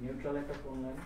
Neutral একটা phone নেন।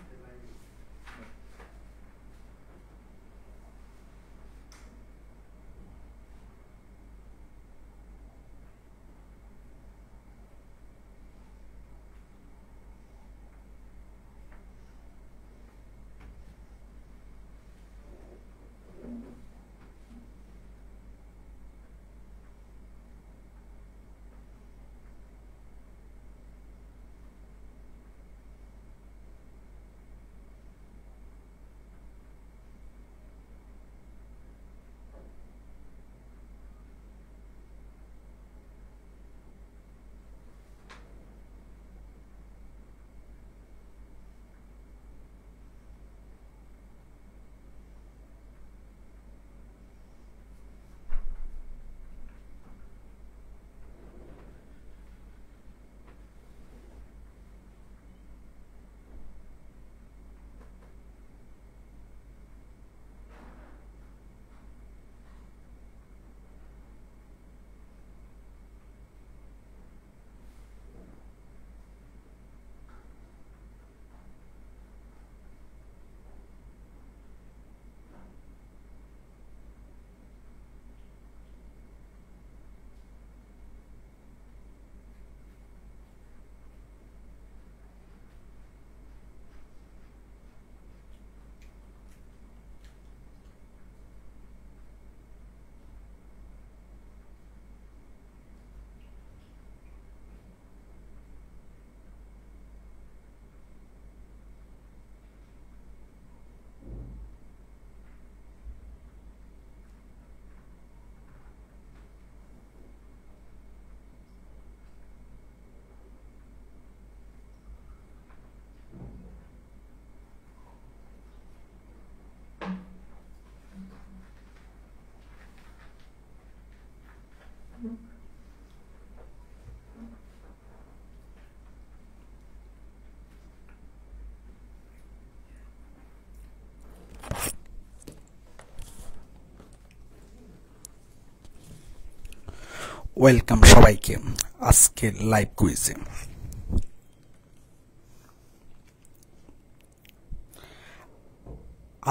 Welcome সবাইকে আজকে লাইভ কুইজে।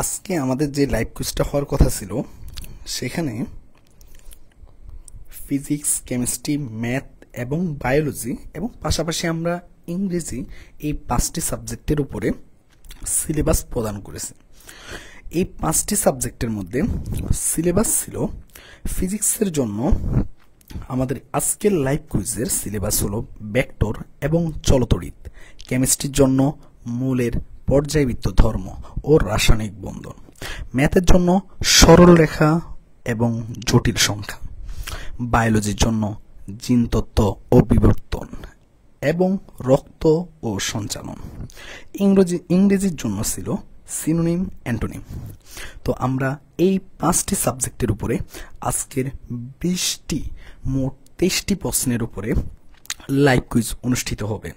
আজকে আমাদের যে লাইভ কুইজটা হওয়ার কথা ছিল সেখানে ফিজিক্স, কেমিস্ট্রি, ম্যাথ এবং বায়োলজি এবং পাশাপাশি আমরা ইংরেজি এই 5টি সাবজেক্টের উপরে সিলেবাস প্রদান করেছি। এই 5টি সাবজেক্টের মধ্যে সিলেবাস ছিল ফিজিক্সের জন্য আমাদের আজকের লাইভ কুইজের সিলেবাস হলো ভেক্টর এবং চলতড়িৎ। কেমিস্ট্রির জন্য মূলের পর্যায়বৃত্ত ধর্ম ও রাসায়নিক বন্ধন। ম্যাথের জন্য সরল রেখা এবং জটিল সংখ্যা। বায়োলজির জন্য জিন তত্ত্ব ও বিবর্তন এবং রক্ত ও সঞ্চালন। ইংরেজির জন্য ছিল সিনোনিম, অ্যান্টোনিম। তো আমরা এই 5টি সাবজেক্টের উপরে আজকের 20টি মোট 23টি প্রশ্নের উপরে লাইভ কুইজ অনুষ্ঠিত হবে।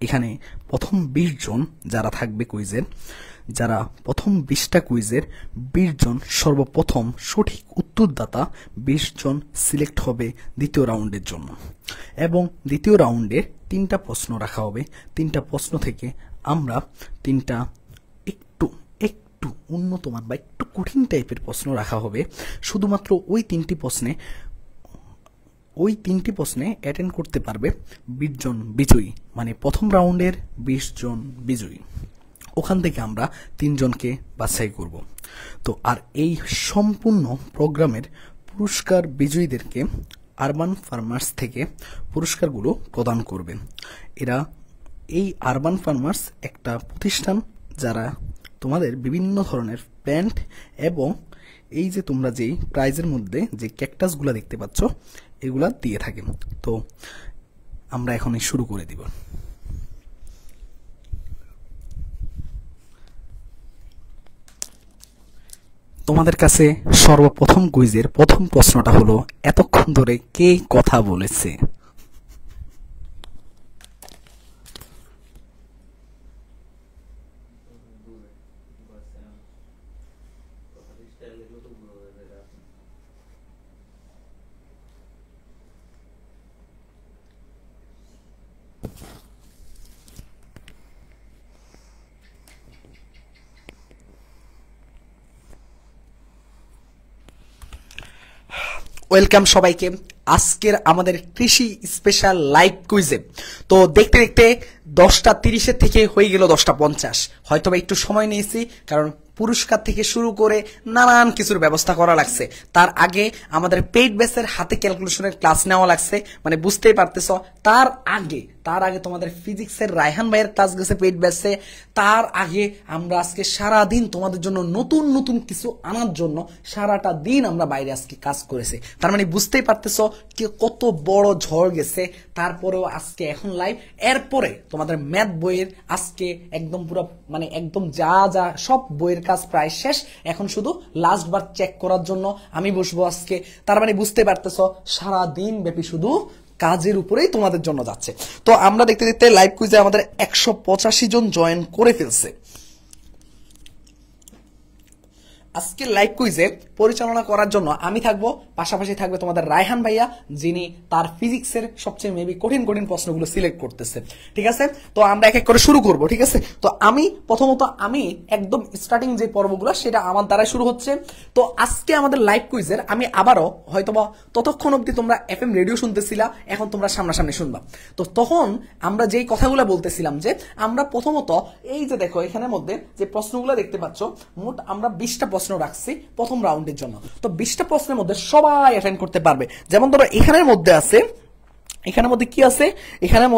এখানে প্রথম 20 জন যারা থাকবে কুইজের, যারা প্রথম 20টা কুইজের 20 জন সর্বপ্রথম সঠিক উত্তরদাতা 20 জন সিলেক্ট হবে দ্বিতীয় রাউন্ডের জন্য। এবং দ্বিতীয় রাউন্ডে 3টা প্রশ্ন রাখা হবে। 3টা প্রশ্ন থেকে আমরা 3টা একটু উন্নতমান বা একটু কঠিন টাইপের প্রশ্ন রাখা হবে। শুধুমাত্র ওই 3টি প্রশ্নে অ্যাটেন্ড করতে পারবে 20 জন বিজয়ী, মানে প্রথম রাউন্ডের 20 জন বিজয়ী। ওখান থেকে আমরা 3 জনকে বাছাই করব। তো আর এই সম্পূর্ণ প্রোগ্রামের পুরস্কার বিজয়ীদেরকে আরবান ফার্মার্স থেকে পুরস্কারগুলো প্রদান করবে। এই আরবান ফার্মার্স একটা প্রতিষ্ঠান যারা তোমাদের বিভিন্ন ধরনের প্ল্যান্ট এবং এই যে তোমরা যেই প্রাইজের মধ্যে যে ক্যাকটাসগুলো দেখতে পাচ্ছ এগুলা দিয়ে থাকে। তো আমরা এখনই শুরু করে দিব। তোমাদের কাছে সর্বপ্রথম কুইজের প্রথম প্রশ্নটা হলো, এতক্ষণ ধরে কে কথা বলেছে? ওয়েলকাম সবাইকে আজকের আমাদের কৃষি স্পেশাল লাইভ কুইজে। তো দেখতে দেখতে 10:30 থেকে হয়ে গেল 10:50। হয়তো একটু সময় নিয়েছি, কারণ পুরস্কার থেকে শুরু করে নানান কিছুর ব্যবস্থা করা লাগছে। তার আগে আমাদের পেইড ব্যাচের হাতে ক্যালকুলেশনের ক্লাস নেওয়া লাগছে, মানে বুঝতেই পারতেছ। তার আগে তোমাদের ফিজিক্সের রায়হান ভাইয়ের ক্লাস গেছে পেইড ব্যাচে। তার আগে আমরা আজকে সারাদিন তোমাদের জন্য নতুন নতুন কিছু আনার জন্য সারাটা দিন আমরা বাইরে আজকে কাজ করেছি। তার মানে বুঝতেই পারতেছ কত বড় ঝড় গেছে। তারপরেও আজকে এখন লাইভ। এরপরে তোমাদের ম্যাথ বইয়ের আজকে একদম পুরো মানে একদম যা যা সব বইয়ের কাজ প্রায় শেষ, এখন শুধু লাস্ট বার চেক করার জন্য আমি বসবো আজকে। তার মানে বুঝতে পারতেছ সারা দিন ব্যাপী শুধু কাজের উপরেই তোমাদের জন্য যাচ্ছে। তো আমরা দেখতে দেখতে লাইভ কুইজে আমাদের 185 জন জয়েন করে ফেলছে। আজকে লাইভ কুইজে পরিচালনা করার জন্য আমি থাকবো, পাশাপাশি থাকবে তোমাদের রায়হান ভাইয়া, যিনি তার ফিজিক্সের সবচেয়ে মেবি কঠিন কঠিন প্রশ্নগুলো সিলেক্ট করতেছে। ঠিক আছে, তো আমরা এক এক করে শুরু করব। ঠিক আছে, তো প্রথমত আমি একদম স্টার্টিং যে পর্বগুলো সেটা আমার দ্বারা শুরু হচ্ছে। তো আজকে আমাদের লাইভ কুইজের আমি আবারও হয়তোবা ততক্ষণ অবধি তোমরা FM রেডিও শুনতেছিলা, এখন তোমরা সামনাসামনি শুনবা। তো তখন আমরা যেই কথাগুলো বলতেছিলাম যে আমরা প্রথমত এই যে দেখো এখানের মধ্যে যে প্রশ্নগুলো দেখতে পাচ্ছ, মোট আমরা 20টা প্রশ্ন রাখছি প্রথম রাউন্ডের জন্য। তো 20টা প্রশ্নের মধ্যে সবাই অ্যাটেন্ড করতে পারবে। যেমন ধরো এখানের মধ্যে আছে, এখানের মধ্যে কি আছে, এখানের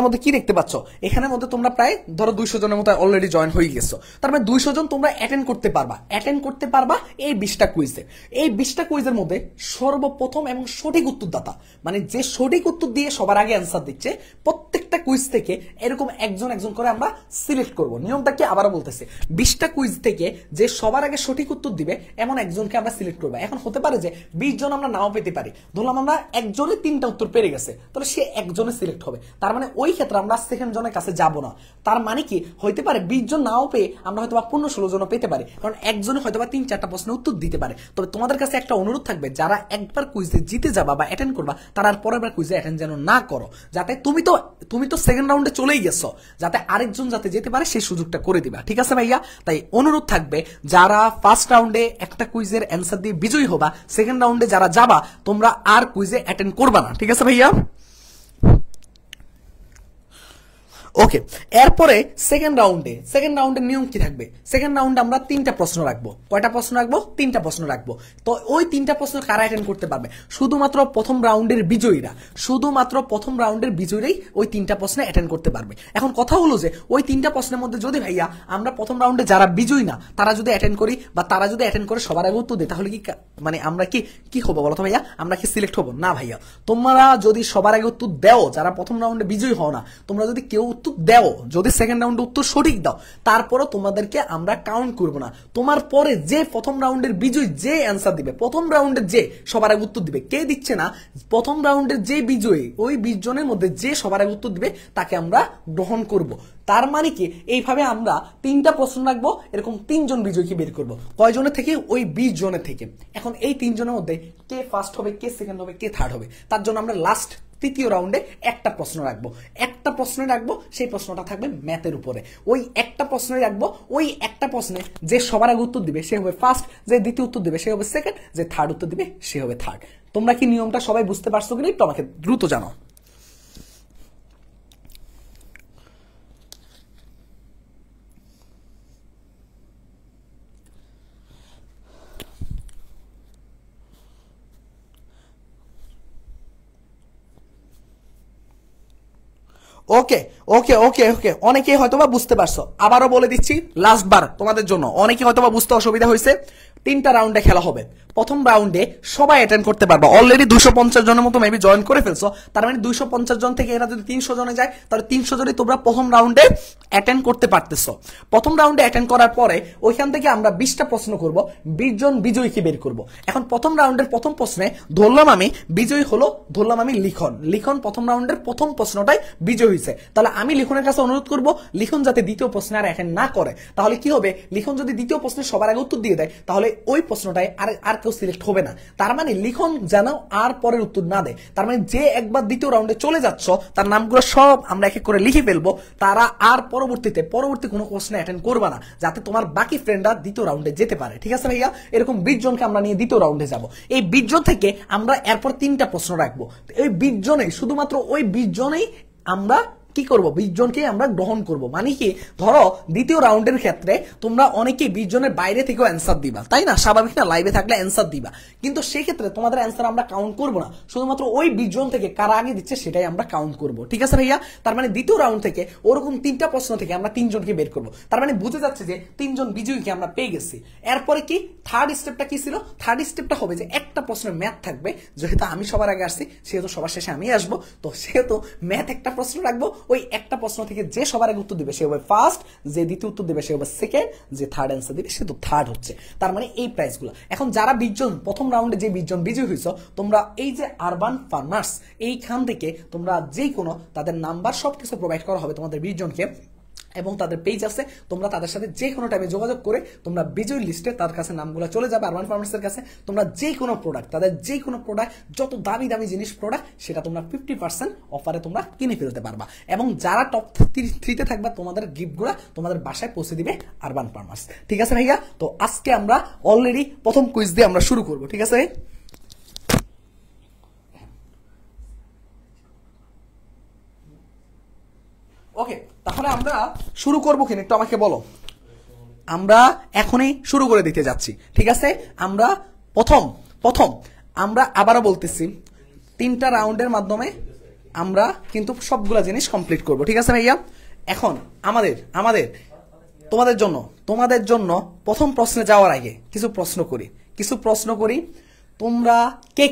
মধ্যে কি দেখতে পাচ্ছ, এখানের মধ্যে তোমরা প্রায় ধরো 200 জনের মতো অলরেডি জয়েন হয়ে গেছো। তার মানে 200 জন তোমরা অ্যাটেন্ড করতে পারবা এই 20টা কুইজে। এই 20টা কুইজের মধ্যে সর্বপ্রথম এবং সঠিক উত্তরদাতা, মানে যে সঠিক উত্তর দিয়ে সবার আগে অ্যান্সার দিচ্ছে, প্রত্যেকটা কুইজ থেকে এরকম একজন একজন করে আমরা সিলেক্ট করব। নিয়মটা কি আবারও বলতেছি, 20টা কুইজ থেকে যে সবার আগে সঠিক উত্তর দিবে এমন একজনকে আমরা সিলেক্ট করবো। এখন হতে পারে যে 20 জন আমরা নাও পেতে পারি, ধরলাম আমরা একজনে 3টা উত্তর পেরে গেছে, তাহলে সে একজনে সিলেক্ট হবে। তার মানে ওই ক্ষেত্রে আমরা সেকেন্ড জনের কাছে যাব না। তার মানে কি হইতে পারে 20 জন নাও পেয়ে আমরা হয়তো 15-16 জন পেতে পারি, কারণ একজনে হয়তো 3-4টা প্রশ্নের উত্তর দিতে পারে। তবে তোমাদের কাছে একটা অনুরোধ থাকবে, যারা একবার কুইজে জিতে যাবা বা অ্যাটেন্ড করবা, তারা আর পরের বার কুইজে অ্যাটেন্ড যেন না করো, যাতে তুমি তো সেকেন্ড রাউন্ডে চলেই গেছো, যাতে আরেকজন যাতে যেতে পারে সেই সুযোগটা করে দিবা। ঠিক আছে ভাইয়া, তাই অনুরোধ থাকবে যারা ফার্স্ট রাউন্ডে একটা কুইজের অ্যান্সার দিয়ে বিজয়ী হবা, সেকেন্ড রাউন্ডে যারা যাবা তোমরা আর কুইজে অ্যাটেন্ড করবা না। ঠিক আছে ভাইয়া, ওকে। এরপরে সেকেন্ড রাউন্ডের নিয়ম কি থাকবে? সেকেন্ড রাউন্ডে আমরা 3টা প্রশ্ন রাখবো। কয়টা প্রশ্ন রাখবো? 3টা প্রশ্ন রাখবো। তো ওই 3টা প্রশ্ন কারা অ্যাটেন্ড করতে পারবে? শুধুমাত্র প্রথম রাউন্ডের বিজয়ীরাই ওই 3টা প্রশ্নে অ্যাটেন্ড করতে পারবে। এখন কথা হলো যে ওই 3টা প্রশ্নের মধ্যে যদি ভাইয়া আমরা প্রথম রাউন্ডে যারা বিজয়ী না তারা যদি অ্যাটেন্ড করি বা তারা যদি অ্যাটেন্ড করে সবার আগে উত্তর দেয়, তাহলে কি মানে আমরা কি হবো বলো তো ভাইয়া? আমরা কি সিলেক্ট হবো না? ভাইয়া তোমরা যদি সবার আগে উত্তর দেও, যারা প্রথম রাউন্ডে বিজয়ী হও না, তোমরা যদি কেউ দেও, যদি সেকেন্ড রাউন্ডে উত্তর সঠিক দাও, তারপরও তোমাদেরকে আমরা কাউন্ট করব না। তোমার পরে যে প্রথম রাউন্ডের বিজয়ী যে অ্যান্সার দিবে, প্রথম রাউন্ডের যে সবার আগে উত্তর দিবে, কে দিচ্ছে না, প্রথম রাউন্ডের যে বিজয়ী, ওই 20 জনের মধ্যে যে সবার আগে উত্তর দিবে তাকে আমরা গ্রহণ করব। তার মানে কি এইভাবে আমরা 3টা প্রশ্ন রাখবো, এরকম 3 জন বিজয়ীকে বের করবো। কয়জনের থেকে? ওই 20 জনের থেকে। এখন এই 3 জনের মধ্যে কে ফার্স্ট হবে, কে সেকেন্ড হবে, কে থার্ড হবে, তার জন্য আমরা লাস্ট তৃতীয় রাউন্ডে একটা প্রশ্ন রাখবো। সেই প্রশ্নটা থাকবে ম্যাথের উপরে। ওই একটা প্রশ্নই রাখবো। ওই একটা প্রশ্নে যে সবার আগে উত্তর দিবে সে হবে ফার্স্ট, যে দ্বিতীয় উত্তর দিবে সে হবে সেকেন্ড, যে থার্ড উত্তর দিবে সে হবে থার্ড। তোমরা কি নিয়মটা সবাই বুঝতে পারছো কিনা একটু আমাকে দ্রুত জানো। ওকে ওকে ওকে ওকে, অনেকেই হয়তোবা বুঝতে পারছো। আবারও বলে দিচ্ছি লাস্ট বার তোমাদের জন্য, অনেকে হয়তোবা বুঝতে অসুবিধা হয়েছে। 3টা রাউন্ডে খেলা হবে। প্রথম রাউন্ডে সবাই অ্যাটেন্ড করতে পারবা। অলরেডি 250 জনের মতো মেবি জয়েন করে ফেলছো। তার মানে 250 জন থেকে এরা যদি 300 জনে যায়, তাহলে 300 জনই তোমরা প্রথম রাউন্ডে অ্যাটেন্ড করতে পারতেছো। প্রথম রাউন্ডে অ্যাটেন্ড করার পরে ওইখান থেকে আমরা 20টা প্রশ্ন করব, 20 জন বিজয়ীকে বের করব। এখন প্রথম রাউন্ডের প্রথম প্রশ্নে ধরলাম আমি বিজয়ী হলো, ধরলাম আমি লিখন প্রথম রাউন্ডের প্রথম প্রশ্নটাই বিজয়ী হয়েছে। তাহলে আমি লিখনের কাছে অনুরোধ করব লিখন যাতে দ্বিতীয় প্রশ্নে আর অ্যাটেন্ড না করে। তাহলে কি হবে, লিখন যদি দ্বিতীয় প্রশ্নে সবার আগে উত্তর দিয়ে দেয়, তাহলে ওই প্রশ্নটাই আর কেউ সিলেক্ট হবে না। তার মানে লিখন যেন আর পরের উত্তর না দেয়। তার মানে যে একবার দ্বিতীয় রাউন্ডে চলে যাচ্ছ তার নামগুলো সব আমরা এক এক করে লিখে ফেলবো, তারা আর পরবর্তী কোনো কোশ্চেনে অ্যাটেন্ড করবে না, যাতে তোমার বাকি ফ্রেন্ডরা দ্বিতীয় রাউন্ডে যেতে পারে। ঠিক আছে ভাইয়া? এরকম 20 জনকে আমরা নিয়ে দ্বিতীয় রাউন্ডে যাব। এই 20 জন থেকে আমরা এরপর 3টা প্রশ্ন রাখবো। এই 20 জনেই, শুধুমাত্র ওই 20 জনেই আমরা কি করব, 20 জনকে আমরা গ্রহণ করব। মানে কি, ধরো দ্বিতীয় রাউন্ডের ক্ষেত্রে তোমরা অনেকেই 20 জনের বাইরে থেকেও অ্যান্সার দিবা, তাই না? স্বাভাবিক না, লাইভে থাকলে অ্যান্সার দিবা, কিন্তু সেই ক্ষেত্রে তোমাদের অ্যান্সার আমরা কাউন্ট করব না, শুধুমাত্র ওই 20 জন থেকে কারা আগে দিচ্ছে সেটাই আমরা কাউন্ট করব। ঠিক আছে ভাইয়া? তার মানে দ্বিতীয় রাউন্ড থেকে ওরকম 3টা প্রশ্ন থেকে আমরা 3 জনকে বের করব। তার মানে বুঝে যাচ্ছে যে 3 জন বিজয়ীকে আমরা পেয়ে গেছি। এরপরে কি থার্ড স্টেপটা কি ছিল? থার্ড স্টেপটা হবে যে একটা প্রশ্নের ম্যাথ থাকবে, যেহেতু আমি সবার আগে আসছি সেহেতু সবার শেষে আমি আসবো, তো সেহেতু ম্যাথ একটা প্রশ্ন রাখবো। ওই একটা প্রশ্ন থেকে যে সবার আগে উত্তর দিবে সে হবে ফার্স্ট, যে দ্বিতীয় উত্তর দিবে সে হবে সেকেন্ড, যে থার্ড অ্যান্সার দিবে সে তো থার্ড হচ্ছে। তার মানে এই প্রাইসগুলো এখন যারা 20 জন প্রথম রাউন্ডে যে 20 জন বিজয়ী হয়েছ, তোমরা এই যে আরবান ফার্মার্স এইখান থেকে তোমরা যে কোনো তাদের নাম্বার সবকিছু প্রোভাইড করা হবে তোমাদের 20 জনকে, এবং তাদের পেজ আছে, তোমরা তাদের সাথে যে কোনো টাইমে যোগাযোগ করে তোমরা বিজয়ী লিস্টে তার কাছে নামগুলো চলে যাবে আরবান ফার্মার্সের কাছে। তোমরা যে কোনো প্রোডাক্ট, তাদের যে কোনো প্রোডাক্ট, যত দামি দামি জিনিস প্রোডাক্ট, সেটা তোমরা 50% অফারে তোমরা কিনে ফেলতে পারবা। এবং যারা টপ 3-তে থাকবা তোমাদের গিফটগুলো তোমাদের বাসায় পৌঁছে দিবে আরবান ফার্মার্স। ঠিক আছে ভাইয়া? তো আজকে আমরা অলরেডি প্রথম কুইজ দিয়ে আমরা শুরু করব। ঠিক আছে? ওকে, তাহলে আমরা শুরু করবো কিনা একটু আমাকে বলো। আমরা এখনই শুরু করে দিতে যাচ্ছি। ঠিক আছে? আমরা প্রথম আমরা আবারও বলতেছি 3টা রাউন্ডের মাধ্যমে আমরা কিন্তু সবগুলা জিনিস কমপ্লিট করব। ঠিক আছে ভাইয়া? এখন আমাদের তোমাদের জন্য প্রথম প্রশ্নে যাওয়ার আগে কিছু প্রশ্ন করি। তোমরা কে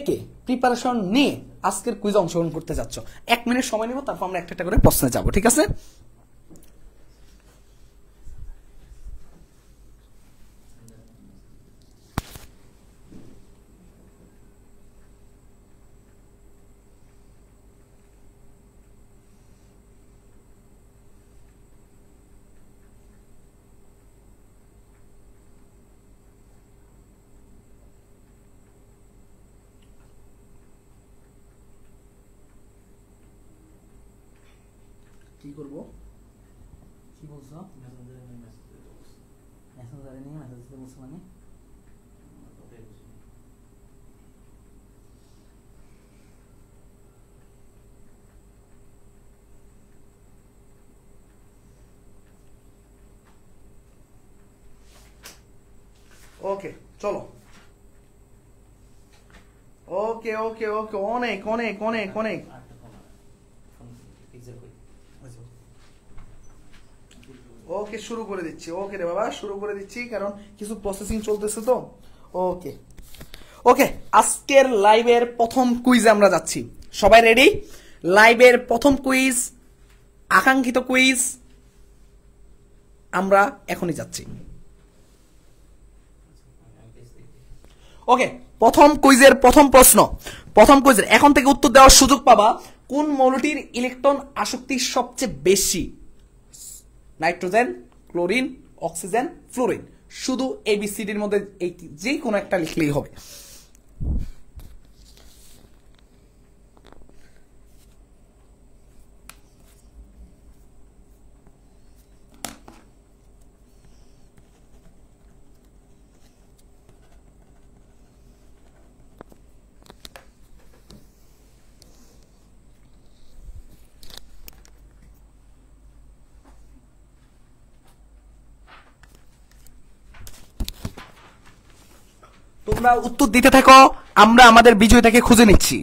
প্রিপারেশন নিয়ে আজকের কুইজে অংশগ্রহণ করতে যাচ্ছ? 1 মিনিট সময় নিব, তারপর আমরা একটা করে প্রশ্নে যাব। ঠিক আছে? কি করব? কি বলছো? মেসেঞ্জারে নিয়ে মেসেজ দিতে বলছো মানে? ওকে চলো। ওকে ওকে ওকে, অনেক অনেক অনেক অনেক। ওকে শুরু করে দিচ্ছি। ওকে রে বাবা, শুরু করে দিচ্ছি, কারণ কিছু প্রসেসিং চলতেছে তো। ওকে ওকে, আজকের লাইভের প্রথম কুইজে আমরা যাচ্ছি। সবাই রেডি? লাইভের প্রথম কুইজ, আকাঙ্ক্ষিত কুইজ, আমরা এখনই যাচ্ছি। ওকে, প্রথম কুইজের প্রথম কুইজের এখন থেকে উত্তর দেওয়ার সুযোগ পাবা। কোন মৌলটির ইলেকট্রন আসক্তি সবচেয়ে বেশি? Nitrogen, chlorine, oxygen, fluorine. শুধু এবিসিডির মধ্যে এই যে কোনো একটা লিখলেই হবে। তোমরা উত্তর দিতে থাকো, আমরা আমাদের বিজয়টাকে খুঁজে নিচ্ছি।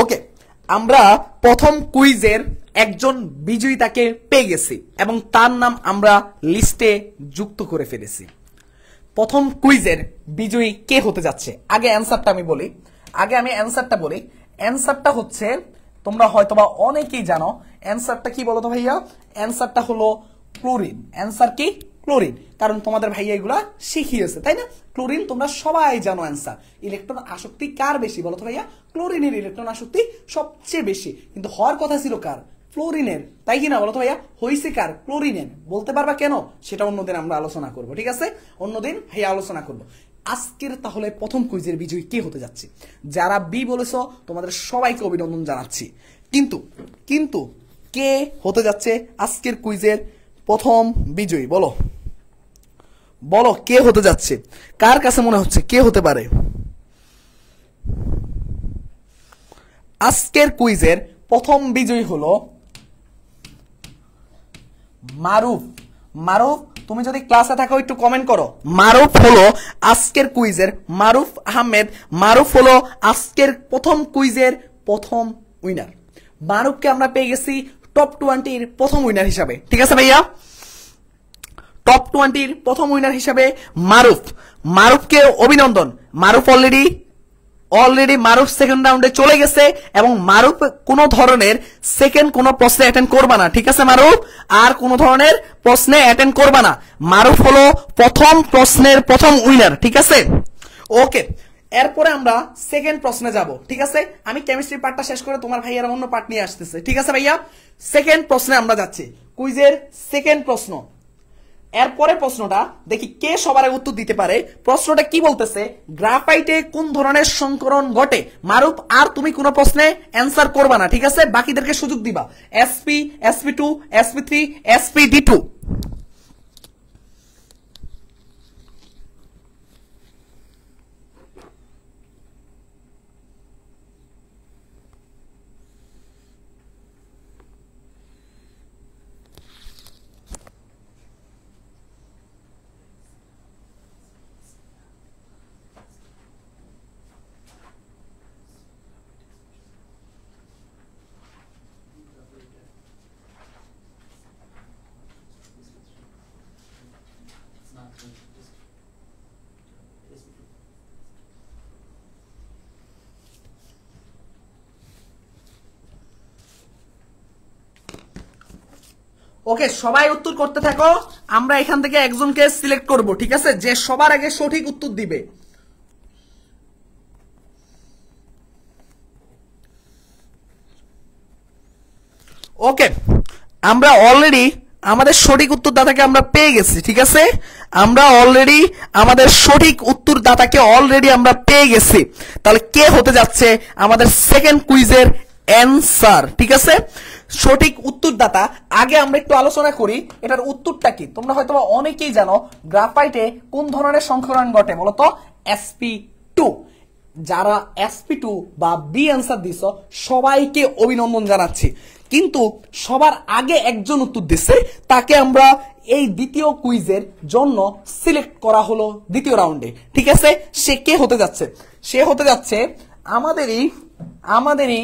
ওকে, আমরা প্রথম কুইজের একজন বিজয়ীতাকে পেয়ে গেছি এবং তার নাম আমরা লিস্টে যুক্ত করে ফেলেছি। প্রথম কুইজের বিজয়ী কে হতে যাচ্ছে? আগে অ্যান্সারটা বলি। অ্যান্সারটা হচ্ছে, তোমরা হয়তোবা অনেকেই জানো অ্যান্সারটা কি বলো তো ভাইয়া? অ্যান্সারটা হলো ক্লোরিন। অ্যান্সার কি? ক্লোরিন। কারণ তোমাদের ভাইয়া এগুলা শিখিয়েছে, তাই না? ক্লোরিন তোমরা সবাই জানো অ্যান্সার। ইলেকট্রন আসক্তি কার বেশি বলো তো ভাইয়া? ক্লোরিনের ইলেকট্রন আসক্তি সবচেয়ে বেশি, কিন্তু হওয়ার কথা ছিল কার? ফ্লোরিনের, তাই কি না বলো তো ভাইয়া? হইছে কার? ক্লোরিনের। বলতে পারবা কেন? সেটা অন্যদিন আমরা আলোচনা করব, ঠিক আছে? অন্যদিন ভাইয়া আলোচনা করব। আজকের তাহলে প্রথম কুইজের বিজয়ী কে হতে যাচ্ছে? যারা বি বলেছো তোমাদের সবাইকে অভিনন্দন জানাচ্ছি। কিন্তু কে হতে যাচ্ছে আজকের কুইজের প্রথম বিজয়ী? বলো কে হতে যাচ্ছে? কার কাছে মনে হচ্ছে কে হতে পারে? আজকের কুইজের প্রথম বিজয়ী হলো মারুফ। তুমি যদি ক্লাসে থাকো একটু কমেন্ট করো। মারুফ হলো আজকের কুইজের, মারুফ আহমেদ। মারুফ হলো আজকের প্রথম কুইজের প্রথম উইনার। মারুফকে আমরা পেয়ে গেছি টপ 20-র প্রথম উইনার হিসাবে, ঠিক আছে ভাইয়া? টপ 20-র প্রথম উইনার হিসাবে মারুফকে অভিনন্দন। মারুফ অলরেডি মারুফ সেকেন্ড রাউন্ডে চলে গেছে এবং মারুফ কোন ধরনের সেকেন্ড কোন প্রশ্নে অ্যাটেন্ড করবা না, ঠিক আছে? মারুফ আর কোন ধরনের প্রশ্নে অ্যাটেন্ড করবা না। মারুফ হলো প্রথম প্রশ্নের প্রথম উইনার, ঠিক আছে? ওকে, এরপরে আমরা সেকেন্ড প্রশ্নে যাব, ঠিক আছে? আমি কেমিস্ট্রি পার্টটা শেষ করে তোমার ভাইয়ার অন্য পার্ট নিয়ে আসতেছে, ঠিক আছে ভাইয়া? সেকেন্ড প্রশ্নে আমরা যাচ্ছি, কুইজের সেকেন্ড প্রশ্ন। এরপরে প্রশ্নটা দেখি কে সবার আগে উত্তর দিতে পারে। প্রশ্নটা কি বলতেছে? গ্রাফাইটে কোন ধরনের সংকরণ ঘটে? মারুফ আর তুমি কোন প্রশ্নে অ্যান্সার করবা না, ঠিক আছে? বাকিদেরকে সুযোগ দিবা। SP, sp2, sp3, sp_d2। ওকে, সবাই উত্তর করতে থাকো। আমরা এখান থেকে একজনকে সিলেক্ট করব, ঠিক আছে? যে সবার আগে সঠিক উত্তর দিবে। ওকে, আমরা অলরেডি আমাদের সঠিক উত্তরদাতাকে আমরা পেয়ে গেছি, ঠিক আছে? আমরা অলরেডি আমাদের সঠিক উত্তরদাতাকে আমরা পেয়ে গেছি। তাহলে কে হতে যাচ্ছে আমাদের সেকেন্ড কুইজের অ্যান্সার, ঠিক আছে? সঠিক উত্তরদাতা আগে আমরা একটু আলোচনা করি এটার উত্তরটা কি। তোমরা হয়তো অনেকেই জানো গ্রাফাইটে কোন ধরনের সংকরণ ঘটে বলতো? sp2। যারা sp2 বা বি অ্যান্সার দিছো সবাইকে অভিনন্দন জানাচ্ছি। কিন্তু সবার আগে একজন উত্তর দিচ্ছে, তাকে আমরা এই দ্বিতীয় কুইজের জন্য সিলেক্ট করা হলো দ্বিতীয় রাউন্ডে, ঠিক আছে? সে কে হতে যাচ্ছে? সে হতে যাচ্ছে আমাদেরই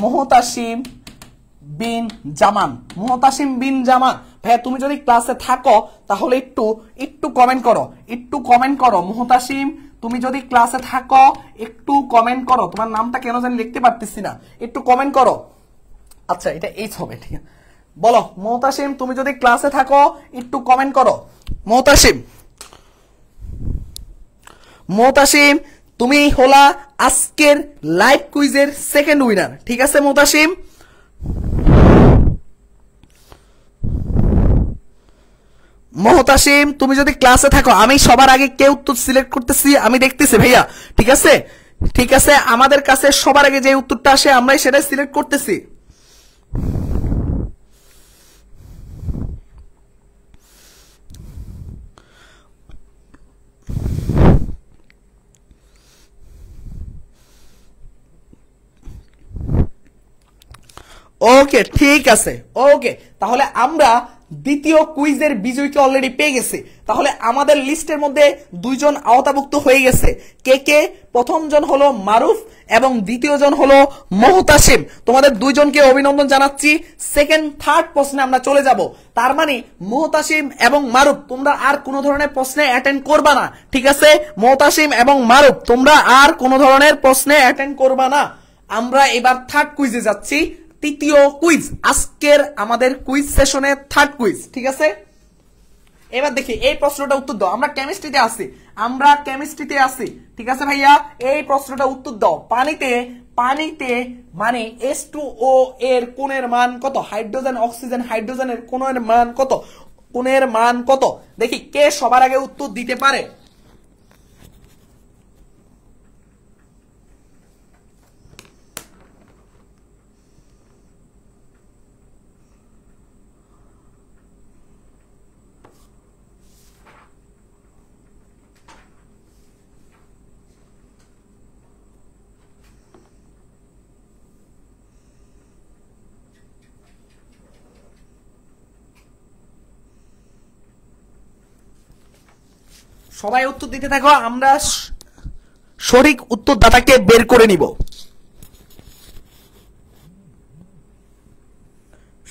মুহতাসিম বিন জামান। ভাইয়া তুমি যদি ক্লাসে থাকো তাহলে একটু কমেন্ট করো। মুহতাসিম তুমি যদি ক্লাসে থাকো একটু কমেন্ট করো। তোমার নামটা কেন জানি লিখতে পারতেছি না, একটু কমেন্ট করো। আচ্ছা, এটা এইচ হবে, ঠিক আছে? বলো মুহতাসিম তুমি যদি ক্লাসে থাকো একটু কমেন্ট করো। মুহতাসিম তুমি হলা আজকের লাইভ কুইজের সেকেন্ড উইনার, ঠিক আছে? মুহতাসিম তুমি যদি ক্লাসে থাকো, আমি সবার আগে কে উত্তর সিলেক্ট করতেছি আমি দেখতেছি ভাইয়া, ঠিক আছে? ঠিক আছে, আমাদের কাছে সবার আগে যে উত্তরটা আসে আমরাই সেটাই সিলেক্ট করতেছি। ওকে, ঠিক আছে। ওকে, তাহলে আমরা দ্বিতীয় কুইজের বিজয়ীকে অলরেডি পেয়ে গেছে। তাহলে আমাদের লিস্টের মধ্যে দুইজন আওতাভুক্ত হয়ে গেছে। কে কে? প্রথম জন হলো মারুফ এবং দ্বিতীয় জন হলো মোহতাসিম। তোমাদের দুইজনকে অভিনন্দন জানাচ্ছি। সেকেন্ড থার্ড প্রশ্নে আমরা চলে যাব। তার মানে মোহতাসিম এবং মারুফ তোমরা আর কোনো ধরনের প্রশ্নে অ্যাটেন্ড করবা না, ঠিক আছে? মোহতাসিম এবং মারুফ তোমরা আর কোনো ধরনের প্রশ্নে অ্যাটেন্ড করবা না। আমরা এবার থার্ড কুইজে যাচ্ছি। তৃতীয় কুইজ, আজকের আমাদের কুইজ সেশনে থার্ড কুইজ, ঠিক আছে? এবার দেখি এই প্রশ্নটা উত্তর দাও। আমরা কেমিস্ট্রিতে আছি, ঠিক আছে ভাইয়া? এই প্রশ্নটা উত্তর দাও। পানিতে মানে H2O এর কোণের মান কত? হাইড্রোজেন অক্সিজেন হাইড্রোজেনের কোণের মান কত? কোণের মান কত? দেখি কে সবার আগে উত্তর দিতে পারে। সবাই উত্তর দিতে থাকো, আমরা সঠিক উত্তরদাতাকে বের করে নিব।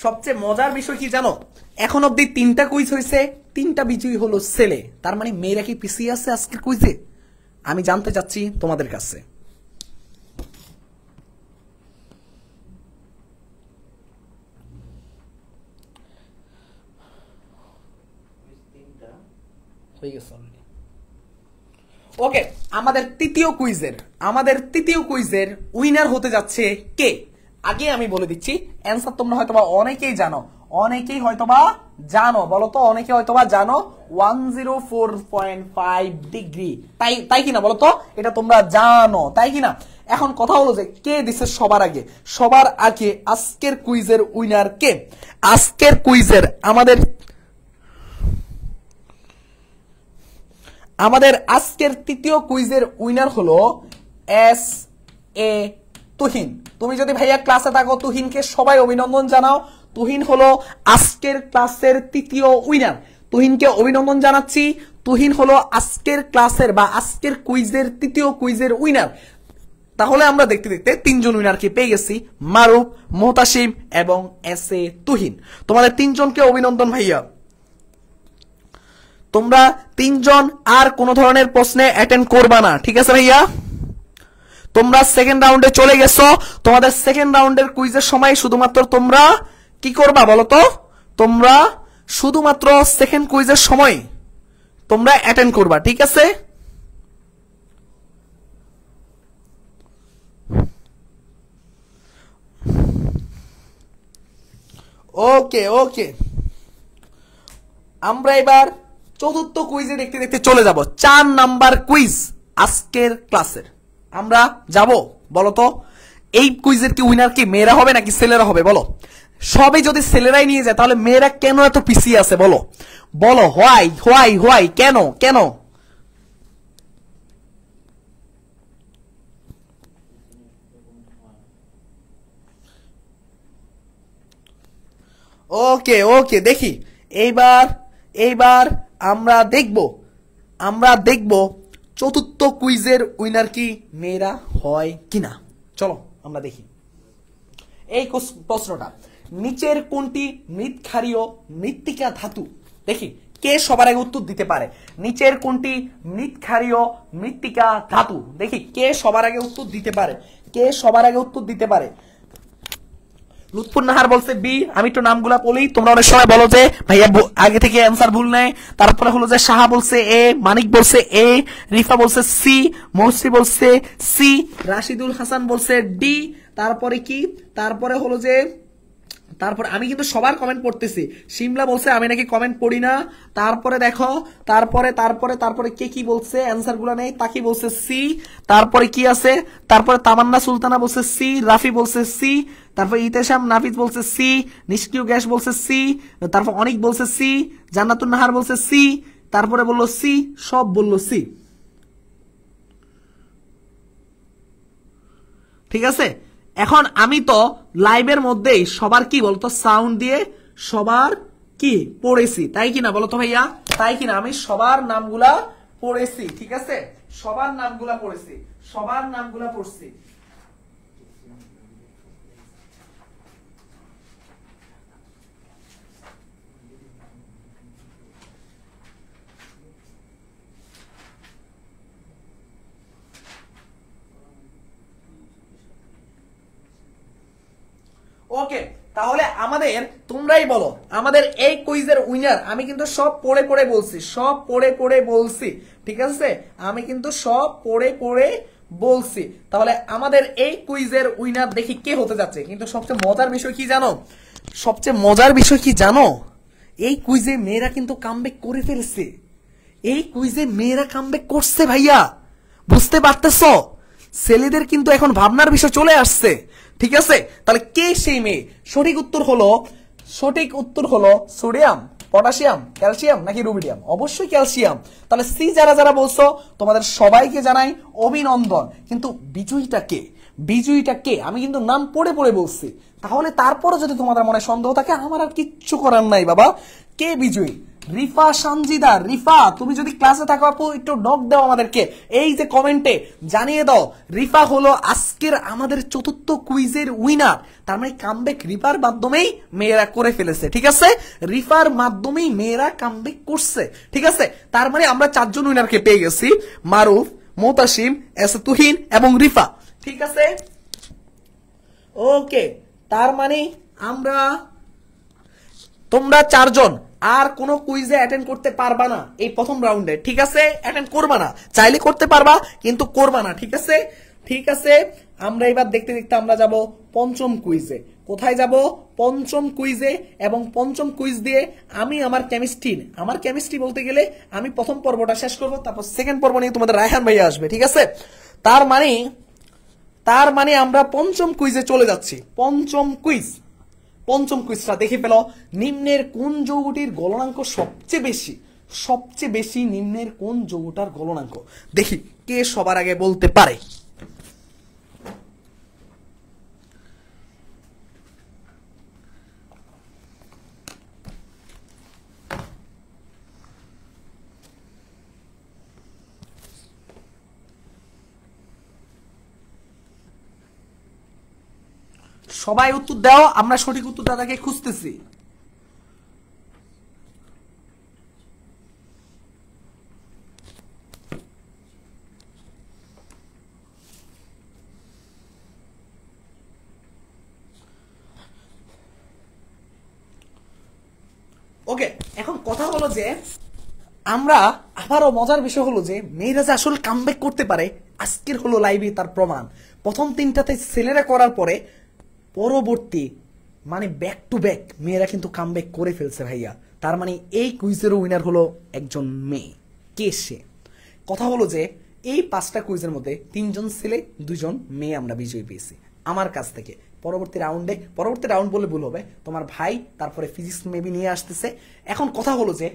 সবচেয়ে মজার বিষয় কি জানো? এখন অব্দি 3টা কুইজ হয়েছে, 3টা বিজয়ী হলো ছেলে। তার মানে মেয়েরা কি পিছিয়ে আছে আজকের কুইজে? আমি জানতে চাচ্ছি তোমাদের কাছে। হয়ে গেছে অলরেডি। ওকে, আমাদের তৃতীয় কুইজের উইনার হতে যাচ্ছে কে? আগে আমি বলে দিচ্ছি, অ্যান্সার তোমরা হয়তোবা অনেকেই জানো, বলো তো অনেকে হয়তোবা জানো 104.5 ডিগ্রি, তাই কিনা বলো তো? এটা তোমরা জানো তাই কিনা? এখন কথা হলো যে কে দিছে সবার আগে আজকের কুইজের উইনার কে? আজকের কুইজের আমাদের আজকের তৃতীয় কুইজের উইনার হলো SA তুহিন। তুমি যদি ভাইয়া ক্লাসে থাকো, তুহিনকে সবাই অভিনন্দন জানাও। তুহিন হলো আজকের ক্লাসের তৃতীয় উইনার। তুহিনকে অভিনন্দন জানাচ্ছি। তুহিন হলো আজকের ক্লাসের বা আজকের কুইজের তৃতীয় কুইজের উইনার। তাহলে আমরা দেখতে 3জন উইনারকে পেয়ে গেছি, মারুফ, মোহতাসিম এবং SA তুহিন। তোমাদের 3জনকে অভিনন্দন ভাইয়া। তোমরা 3জন আর কোন ধরনের প্রশ্নে অ্যাটেন্ড করবা না, ঠিক আছে ভাইয়া? তোমরা সেকেন্ড রাউন্ডে চলে গেছো। তোমাদের সেকেন্ড রাউন্ডের কুইজের সময় শুধুমাত্র তোমরা কি করবা বলো তো? তোমরা শুধুমাত্র সেকেন্ড কুইজের সময় তোমরা অ্যাটেন্ড করবা, ঠিক আছে? ওকে, আমরা এবার চতুর্থ কুইজে দেখতে চলে যাব। 4 নাম্বার কুইজ আজকের ক্লাসের আমরা যাব। বলো তো এই কুইজের কি উইনার কি মেয়েরা হবে নাকি ছেলেরা হবে? বলো। সবই যদি ছেলেরাই নিয়ে যায় তাহলে মেয়েরা কেন এত পিছিয়ে আছে? বলো হোয়াই কেন? ওকে দেখি এইবার আমরা দেখব চতুর্থ কুইজের উইনার কি মেয়েরা হয় কিনা। চলো আমরা দেখি এই প্রশ্নটা। নিচের কোনটি মৃৎক্ষারীয় মৃত্তিকা ধাতু? দেখি কে সবার আগে উত্তর দিতে পারে। নিচের কোনটি মৃৎক্ষারীয় মৃত্তিকা ধাতু? দেখি কে সবার আগে উত্তর দিতে পারে। লুৎফুন নাহার বলছে বি। আমি একটু নামগুলা বলি, তোমরা অনেক সময় বলো যে ভাইয়া আগে থেকে অ্যান্সার ভুল নেয়। তারপরে হলো যে সাহা বলছে এ, মানিক বলছে এ, রিফা বলছে সি, মহসি বলছে সি, রাশিদুল হাসান বলছে ডি। তারপরে হলো যে তারপরে আমি কিন্তু সবার কমেন্ট পড়তেছি। শিমলা বলছে আমি নাকি কমেন্ট পড়ি না। তারপরে দেখো তারপরে কে কি বলছে, অ্যান্সার গুলা নেই। তাকি বলছে সি। তারপরে কি আছে? তারপরে তামান্না সুলতানা বলছে সি, রাফি বলছে সি, তারপর ইতেশাম নাফিজ বলছে সি, নিষ্ক্রিয় গ্যাস বলছে সি, তারপর অনিক বলছে সি, জান্নাতুন নাহার বলছে সি, তারপরে বললো সি, সব বললো সি। ঠিক আছে, এখন আমি তো লাইভের মধ্যেই সবার কি বলতো সাউন্ড দিয়ে সবার কি পড়েছি, তাই কিনা বলো তো ভাইয়া, তাই কিনা? আমি সবার নামগুলা পড়েছি, ঠিক আছে, সবার নামগুলা পড়েছি, সবার নামগুলা পড়ছি। ওকে, তাহলে আমাদের, তোমরাই বলো, আমাদের এই কুইজের উইনার, আমি কিন্তু সব পড়ে পড়ে বলছি, সব পড়ে পড়ে বলছি, ঠিক আছে, আমি কিন্তু সব পড়ে পড়ে বলছি। তাহলে আমাদের এই কুইজের উইনার দেখি কে হতে যাচ্ছে। কিন্তু সবচেয়ে মজার বিষয় কি জানো, সবচেয়ে মজার বিষয় কি জানো, এই কুইজে মেয়েরা কিন্তু কামব্যাক করে ফেলছে, এই কুইজে মেয়েরা কামব্যাক করছে ভাইয়া, বুঝতে পারতেছো? ছেলেদের কিন্তু এখন ভাবনার বিষয় চলে আসছে, ঠিক আছে। তাহলে কে সেই মেয়ে? সঠিক উত্তর হলো সোডিয়াম, পটাশিয়াম, ক্যালসিয়াম নাকি রুবিডিয়াম? অবশ্যই ক্যালসিয়াম। তাহলে সি যারা যারা বলছো তোমাদের সবাইকে জানাই অভিনন্দন। কিন্তু বিজয়ীটা কে? বিজয়ীটা কে? আমি কিন্তু নাম পড়ে পড়ে বলছি। তাহলে তারপরে যদি তোমাদের মনে সন্দেহ থাকে, আমার আর কিচ্ছু করার নাই বাবা। কে বিজয়ী? রিফা সানজিদা। রিফা, তুমি যদি ক্লাসে থাকো আপু, একটু নক দাও আমাদেরকে, এই যে কমেন্টে জানিয়ে দাও রিফা হলো আজকের আমাদের চতুর্থ কুইজের উইনার। তার মানে কামব্যাক রিফার মাধ্যমেই মেয়েরা করে ফেলেছে, ঠিক আছে, রিফার মাধ্যমেই মেয়েরা কামব্যাক করছে, ঠিক আছে। তার মানে আমরা 4 জন উইনারকে পেয়ে গেছি, মারুফ, মোতাসিম, তুহিন এবং রিফা, ঠিক আছে। ওকে, তার মানে আমরা, তোমরা 4 জন আর কোন কুইজে অ্যাটেন্ড করতে পারবা না এই প্রথম রাউন্ডে, ঠিক আছে, অ্যাটেন্ড করবা না, চাইলে করতে পারবা কিন্তু করবা না, ঠিক আছে, ঠিক আছে। আমরা এবার দেখতে দেখতে আমরা যাব পঞ্চম কুইজে। কোথায় যাব? পঞ্চম কুইজে। এবং পঞ্চম কুইজ দিয়ে আমি আমার কেমিস্ট্রি বলতে গেলে আমি প্রথম পর্বটা শেষ করব, তারপর সেকেন্ড পর্ব নিয়ে তোমাদের রায়হান ভাইয়া আসবে, ঠিক আছে। তার মানে আমরা পঞ্চম কুইজে চলে যাচ্ছি। পঞ্চম কুইজটা দেখে ফেলো। নিম্নের কোন যৌগটির গলনাঙ্ক সবচেয়ে বেশি নিম্নের কোন যৌগটার গলনাঙ্ক? দেখি কে সবার আগে বলতে পারে। সবাই উত্তর দাও, আমরা সঠিক উত্তরটাকে খুঁজতেছি। ওকে, এখন কথা হলো যে আমরা আবারও মজার বিষয় হলো যে মেয়েরা যে আসলে কামব্যাক করতে পারে, আজকের হলো লাইভে তার প্রমাণ। প্রথম 3টাতে ছেলেরা করার পরে পরবর্তী মানে ব্যাক টু ব্যাক মেয়েরা কিন্তু কামব্যাক করে ফেলছে ভাইয়া। তার মানে এই কুইজের উইনার হলো একজন মেয়ে। কে সে? কথা হলো যে এই 5টা কুইজের মধ্যে 3 জন ছেলে 2 জন মেয়ে আমরা বিজয়ী পেয়েছি আমার কাছ থেকে। পরবর্তী রাউন্ড বলে ভুল হবে, তোমার ভাই তারপরে ফিজিক্স মেবি নিয়ে আসতেছে। এখন কথা হলো যে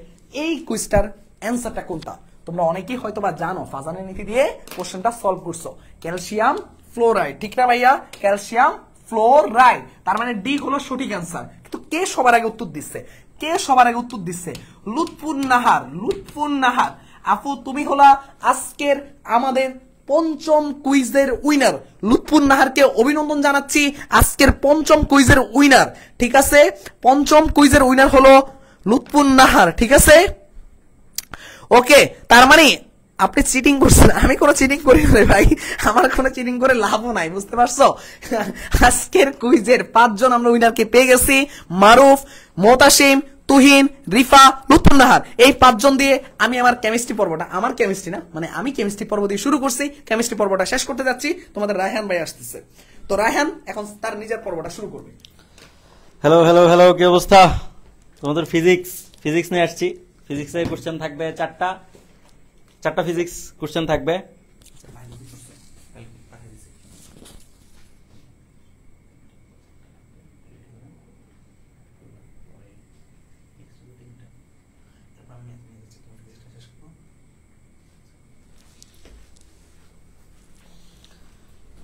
এই কুইজটার অ্যান্সারটা কোনটা? তোমরা অনেকেই হয়তো বা জানো, ফাজানের নীতি দিয়ে কোশ্চেনটা সলভ করছো। ক্যালসিয়াম ফ্লোরাইড, ঠিক না ভাইয়া? ক্যালসিয়াম ফ্লোরাইড, তার মানে ডি হলো সঠিক অ্যান্সার। কিন্তু কে সবার আগে উত্তর দিচ্ছে? লুৎফুন নাহার। আপু তুমি হলা আজকের আমাদের পঞ্চম কুইজের উইনার। লুৎফুন নাহারকে অভিনন্দন জানাচ্ছি, আজকের পঞ্চম কুইজের উইনার, ঠিক আছে। পঞ্চম কুইজের উইনার হলো লুৎফুন নাহার, ঠিক আছে। ওকে, তার মানে আপনি চিটিং করছেন। আমি কোনো চিটিং করি না ভাই, আমার কোনো চিটিং করে লাভও নাই, বুঝতে পারছো? আজকের কুইজের 5 জন আমরা উইনারকে পেয়ে গেছি, মারুফ, মোতাসিম, তুহিন, রিফা, লুৎফুন নাহার। এই 5 জন দিয়ে আমি আমার কেমিস্ট্রি পর্বটা, আমি কেমিস্ট্রি পর্ব দিয়ে শুরু করছি, কেমিস্ট্রি পর্বটা শেষ করতে যাচ্ছি। তোমাদের রায়হান ভাই আসতেছে, তো রায়হান এখন তার নিজের পর্বটা শুরু করবে। হ্যালো হ্যালো হ্যালো, কি অবস্থা তোমাদের? ফিজিক্স নিয়ে আসছি। ফিজিক্সের কোশ্চেন থাকবে 4টা ফিজিক্স কোশ্চেন থাকবে।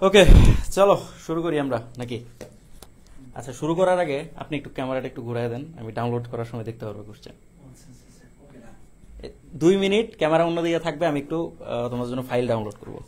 ওকে, চলো শুরু করি আমরা নাকি? আচ্ছা, শুরু করার আগে আপনি একটু ক্যামেরাটা একটু ঘুরাই দেন, আমি ডাউনলোড করার সময় দেখতে পারবো কোশ্চেন। 2 মিনিট ক্যামেরা অন্যদিকে থাকবে, আমি একটু তোমার জন্য ফাইল ডাউনলোড করবো।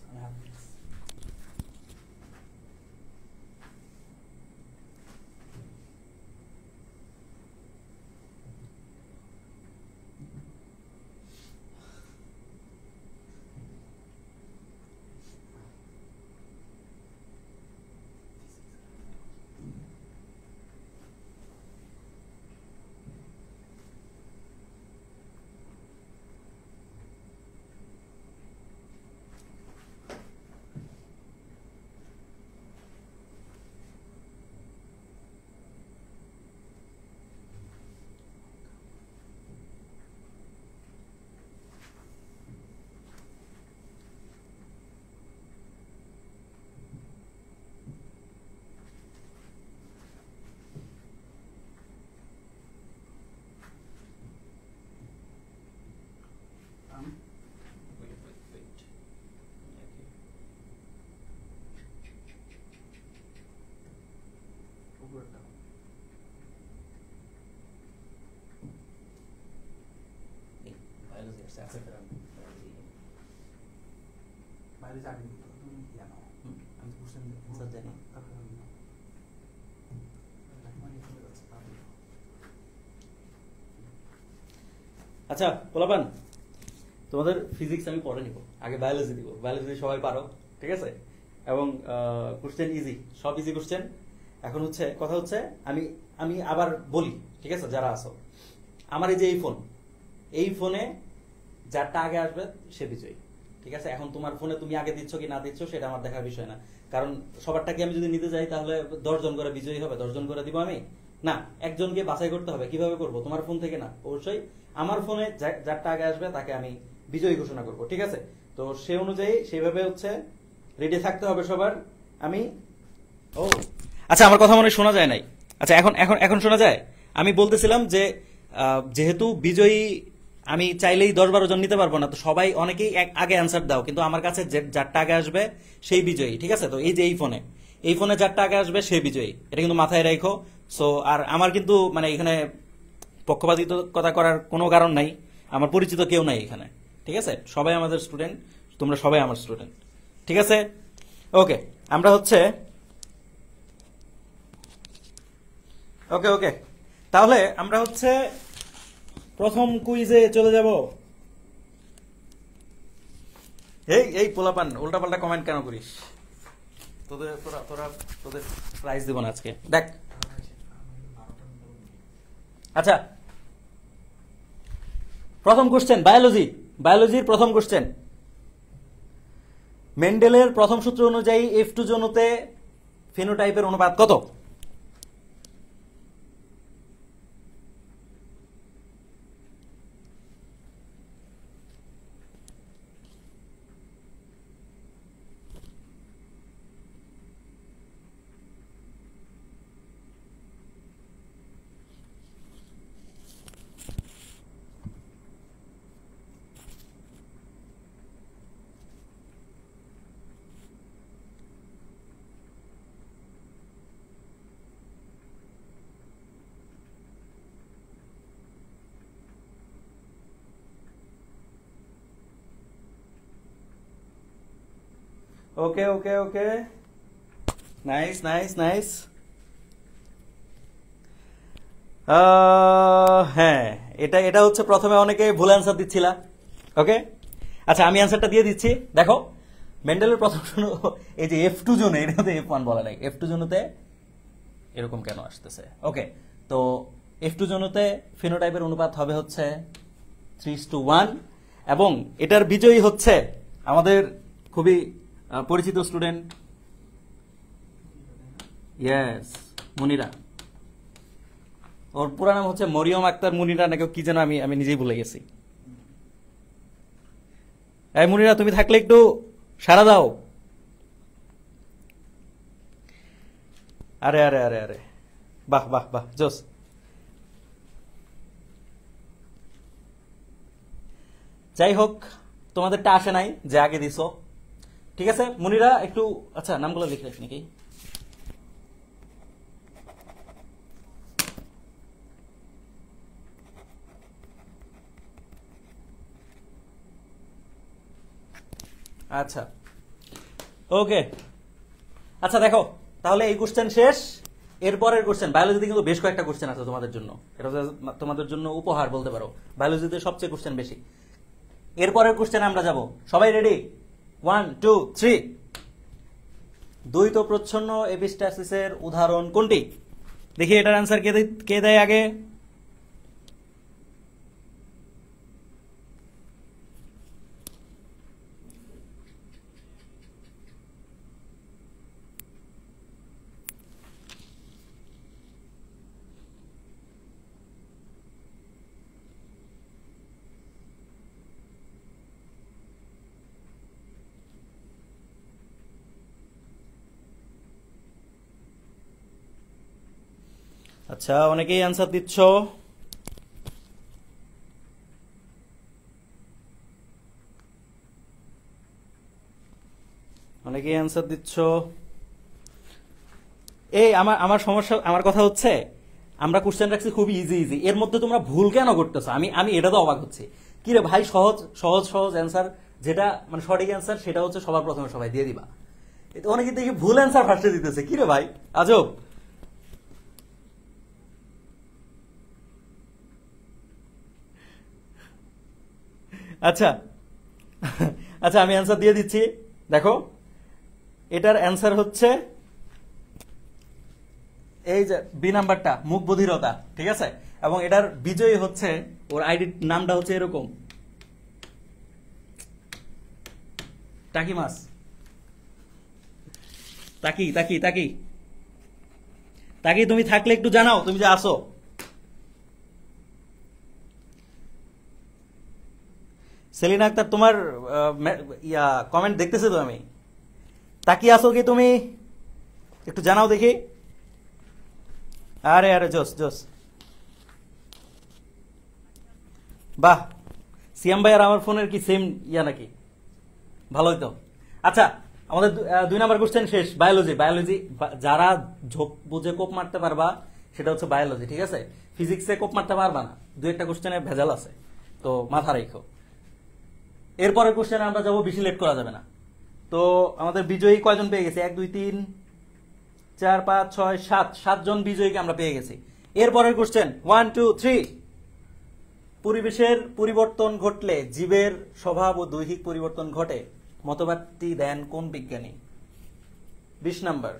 আচ্ছা পোলাপান, তোমাদের ফিজিক্স আমি পরে নিব, আগে বায়োলজি দিব। বায়োলজি সবাই পারো, ঠিক আছে? এবং কোশ্চেন ইজি, সব ইজি কোশ্চেন। এখন হচ্ছে কথা হচ্ছে, আমি আমি আবার বলি, ঠিক আছে? যারা আছো, আমার এই যে এই ফোনে যারটা আগে আসবে সে বিজয়ী, ঠিক আছে? এখন তোমার ফোনে তুমি আগে দিচ্ছ কি না দিচ্ছ সেটা আমার দেখার বিষয় না, কারণ সবারটাকে আমি যদি নিতে যাই তাহলে 10 জন করে বিজয়ী হবে, 10 জন করে দিব আমি না, একজনকে বাছাই করতে হবে। কিভাবে করব? তোমার ফোন থেকে না, অবশ্যই আমার ফোনে যারটা আগে আসবে তাকে আমি বিজয়ী ঘোষণা করব, ঠিক আছে? তো সে অনুযায়ী সেইভাবে হচ্ছে রেডি থাকতে হবে সবার। আমি ও আচ্ছা, আমার কথা মনে শোনা যায় নাই? আচ্ছা, এখন এখন এখন শোনা যায়? আমি বলতেছিলাম যে যেহেতু বিজয়ী আমি চাইলেই 10-12 জন নিতে পারবো না, তো সবাই অনেকেই আগে অ্যান্সার দাও, কিন্তু আমার কাছে যারটা আগে আসবে সেই বিজয়ী, ঠিক আছে? তো এই যে এই ফোনে যারটা আগে আসবে সেই বিজয়ী, এটা কিন্তু মাথায় রাখো। সো আর আমার কিন্তু মানে এখানে পক্ষপাতিত্বতা করার কোনো কারণ নাই, আমার পরিচিত কেউ নাই এখানে, ঠিক আছে? সবাই আমাদের স্টুডেন্ট, তোমরা সবাই আমার স্টুডেন্ট, ঠিক আছে? ওকে, আমরা হচ্ছে ওকে ওকে তাহলে আমরা হচ্ছে প্রথম কুইজে চলে যাব। এই পোলাপান উল্টাপাল্টা কমেন্ট কেন করিস? তোদের প্রাইজ দেব না আজকে, দেখ। আচ্ছা, প্রথম কোশ্চেন বায়োলজির প্রথম কোশ্চেন। মেন্ডেলের প্রথম সূত্র অনুযায়ী F2 জনুতে ফিনোটাইপের অনুপাত কত? ওকে ওকে ওকে, নাইস নাইস নাইস। হ্যাঁ, এটা হচ্ছে প্রথমে অনেকে ভুল অ্যান্সার দিচ্ছিলা। ওকে, আচ্ছা আমি অ্যান্সারটা দিয়ে দিচ্ছি। দেখো, মেন্ডেলের প্রথম এই যে F2 জোনে, এটা তো F1 বলা নাই, F2 জোনতে এরকম কেন আসতেছে? ওকে, তো F2 জোনতে ফিনোটাইপের অনুপাত হবে হচ্ছে 3:1, এবং এটার বিজয়ী হচ্ছে আমাদের খুবই পরিচিত স্টুডেন্ট, ইয়েস, মুনিরা। ওর পুরা নাম হচ্ছে মরিয়ম আক্তার মুনিরা নাকি কি যেন, আমি নিজেই ভুলে গেছি। এই মুনিরা, তুমি থাকলে একটু সাড়া দাও। আরে আরে আরে আরে, বাহ বাহ বাহ, জোস। যাই হোক, তোমাদেরটা আসে নাই যে আগে দিছো, ঠিক আছে? মুনিরা একটু, আচ্ছা নামগুলো লিখে রাখ নাকি? আচ্ছা ওকে, আচ্ছা দেখো তাহলে এই কোশ্চেন শেষ। এরপরের কোশ্চেন বায়োলজিতে কিন্তু বেশ কয়েকটা কোশ্চেন আছে তোমাদের জন্য, এটা হচ্ছে তোমাদের জন্য উপহার বলতে পারো, বায়োলজিতে সবচেয়ে কোশ্চেন বেশি। এরপরের কোশ্চেন আমরা যাব, সবাই রেডি? 1 2 3। দ্বৈত প্রচ্ছন্ন এপিস্টাসিসের উদাহরণ কোনটি? দেখি এটার অ্যান্সার কে দেয় আগে। আচ্ছা অনেকেই অ্যান্সার দিচ্ছ, অনেকেই অ্যান্সার দিচ্ছ। এই আমার আমার সমস্যা, আমার কথা হচ্ছে আমরা কোশ্চেন রাখছি খুবই ইজি ইজি, এর মধ্যে তোমরা ভুল কেন করতেছো? আমি আমি এটা তো অবাক হচ্ছে, কি রে ভাই, সহজ সহজ সহজ অ্যান্সার যেটা মানে সঠিক অ্যান্সার সেটা হচ্ছে সবার প্রথমে সবাই দিয়ে দিবা, অনেকে দেখি ভুল অ্যান্সার ফার্স্টে দিতেছে, কি রে ভাই আজব। আচ্ছা আচ্ছা আমি অ্যান্সার দিয়ে দিচ্ছি, দেখো এটার অ্যান্সার হচ্ছে এই যে বি নাম্বারটা, মুখ বধিরতা, ঠিক আছে? এবং এটার বিজয়ী হচ্ছে, ওর আইডি নামটা হচ্ছে এরকম, টাকি মাছ, তাকি তাকি তাকি তাকি। তুমি থাকলে একটু জানাও, তুমি যে আসো। সেলিনা আক্তার তোমার কমেন্ট দেখতেছে তো আমি, তাকি আসো কি তুমি? একটু জানাও দেখি। আরে আরে জোস জোস, বাহ। সিয়াম ভাই আর আমার ফোনের কি সেম ইয়া নাকি? ভালোই তো। আচ্ছা আমাদের 2 নাম্বার কোশ্চেন শেষ, বায়োলজি। বায়োলজি যারা ঝোপ বুঝে কোপ মারতে পারবা সেটা হচ্ছে বায়োলজি, ঠিক আছে? ফিজিক্সে কোপ মারতে পারবা না, 2-1টা কোশ্চেনে ভেজাল আছে, তো মাথা রেখো। এরপরের কোশ্চেনে আমরা যাবো, বেশি লেট করা যাবে না। তো আমাদের বিজয়ী কয়জন পেয়ে গেছে? 1 2 3 4 5 6 7, 7 জন বিজয়ীকে আমরা পেয়ে গেছি। এরপরের কোশ্চেন 1 2 3। পরিবেশের পরিবর্তন ঘটলে জীবের স্বভাব ও দৈহিক পরিবর্তন ঘটে, মতবাদটি দেন কোন বিজ্ঞানী? 20 নাম্বার।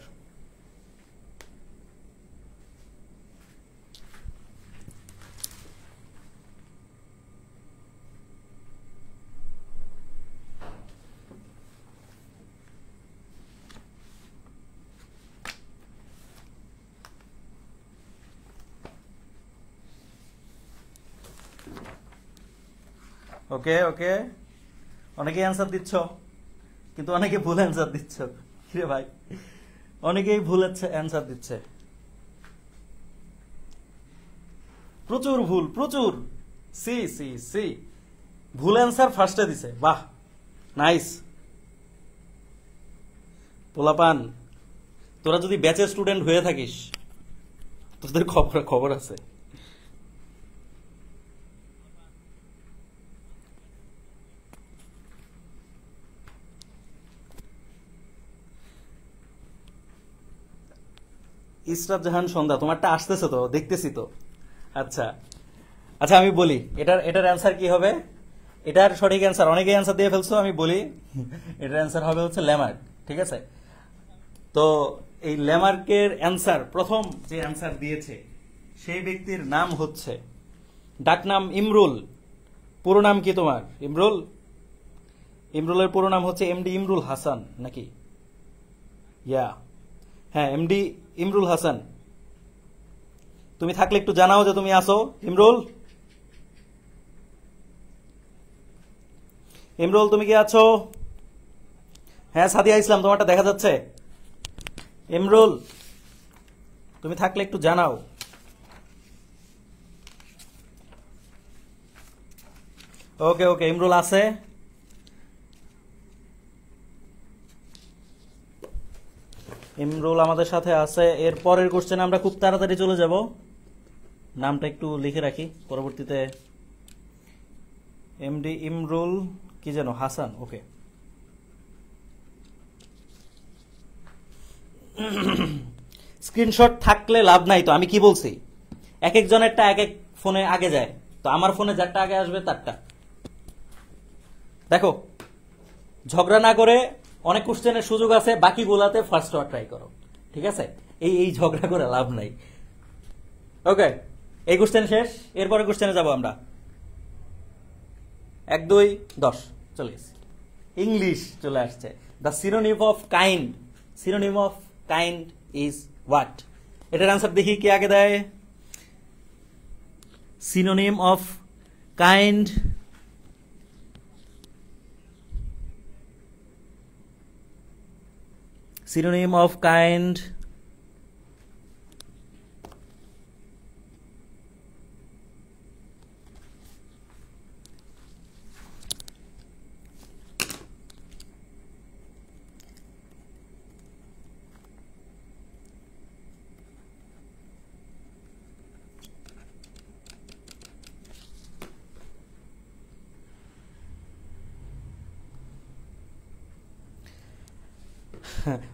ওকে ওকে, অনেকেই অ্যান্সার দিচ্ছ, কিন্তু অনেকে ভুল অ্যান্সার দিচ্ছ, কিরে ভাই, অনেকেই ভুল অ্যান্সার দিচ্ছে, প্রচুর ভুল, প্রচুর। সি সি সি, ভুল অ্যান্সার ফার্স্টে দিছে, বাহ নাইস। পোলাপান, তোরা যদি ব্যাচের স্টুডেন্ট হয়ে থাকিস তোদের খবর খবর আছে। ইসরাত জাহান সন্ধ্যা, তোমারটা আসতেছে তো, দেখতেছি তো। আচ্ছা আচ্ছা আমি বলি এটার এটার অ্যান্সার কি হবে। এটার সঠিক অ্যান্সার, অনেকেই অ্যান্সার দিয়ে ফেলছো, আমি বলি এটার অ্যান্সার হবে হচ্ছে ল্যামার্ক, ঠিক আছে? তো এই ল্যামার্কের অ্যান্সার, প্রথম যে অ্যান্সার দিয়েছে সেই ব্যক্তির নাম হচ্ছে, ডাকনাম ইমরুল। পুরো নাম কি তোমার? ইমরুল? ইমরুলের পুরো নাম হচ্ছে এমডি ইমরুল হাসান নাকি? ইয়া, হ্যাঁ এমডি ইমরুল হাসান। তুমি থাকলে একটু জানাও যে তুমি আসো। ইমরুল, ইমরুল তুমি কি আছো? হ্যাঁ সাদিয়া ইসলাম, তোমারটা দেখা যাচ্ছে। ইমরুল তুমি থাকলে একটু জানাও। ওকে ওকে, ইমরুল আছে। ইমরুল আমাদের সাথে আছে। এর পরের কোশ্চেনে আমরা খুব তাড়াতাড়ি চলে যাব, নামটা একটু লিখে রাখি পরবর্তীতে। এমডি ইমরুল কি যেন হাসান, ওকে। স্ক্রিনশট থাকলে লাভ নাই, তো আমি কি বলছি, এক একজনেরটা এক এক ফোনে আগে যায়, তো আমার ফোনে যারটা আগে আসবে তারটা। দেখো, ঝগড়া না করে অনেক কোশ্চেনের সুযোগ আছে, বাকিগুলাতে ফার্স্ট হওয়ার ট্রাই করো, ঠিক আছে? এই এই ঝগড়া করে লাভ নাই। ওকে, এই কোশ্চেন শেষ, এরপরে কোশ্চেনে যাব আমরা। 1 2 10 চলে গেছে। ইংলিশ চলে আসছে। The synonym of kind, synonym of kind is what? এটার আনসার দেখি কে আগে দেয়। Synonym of kind, synonym of kind,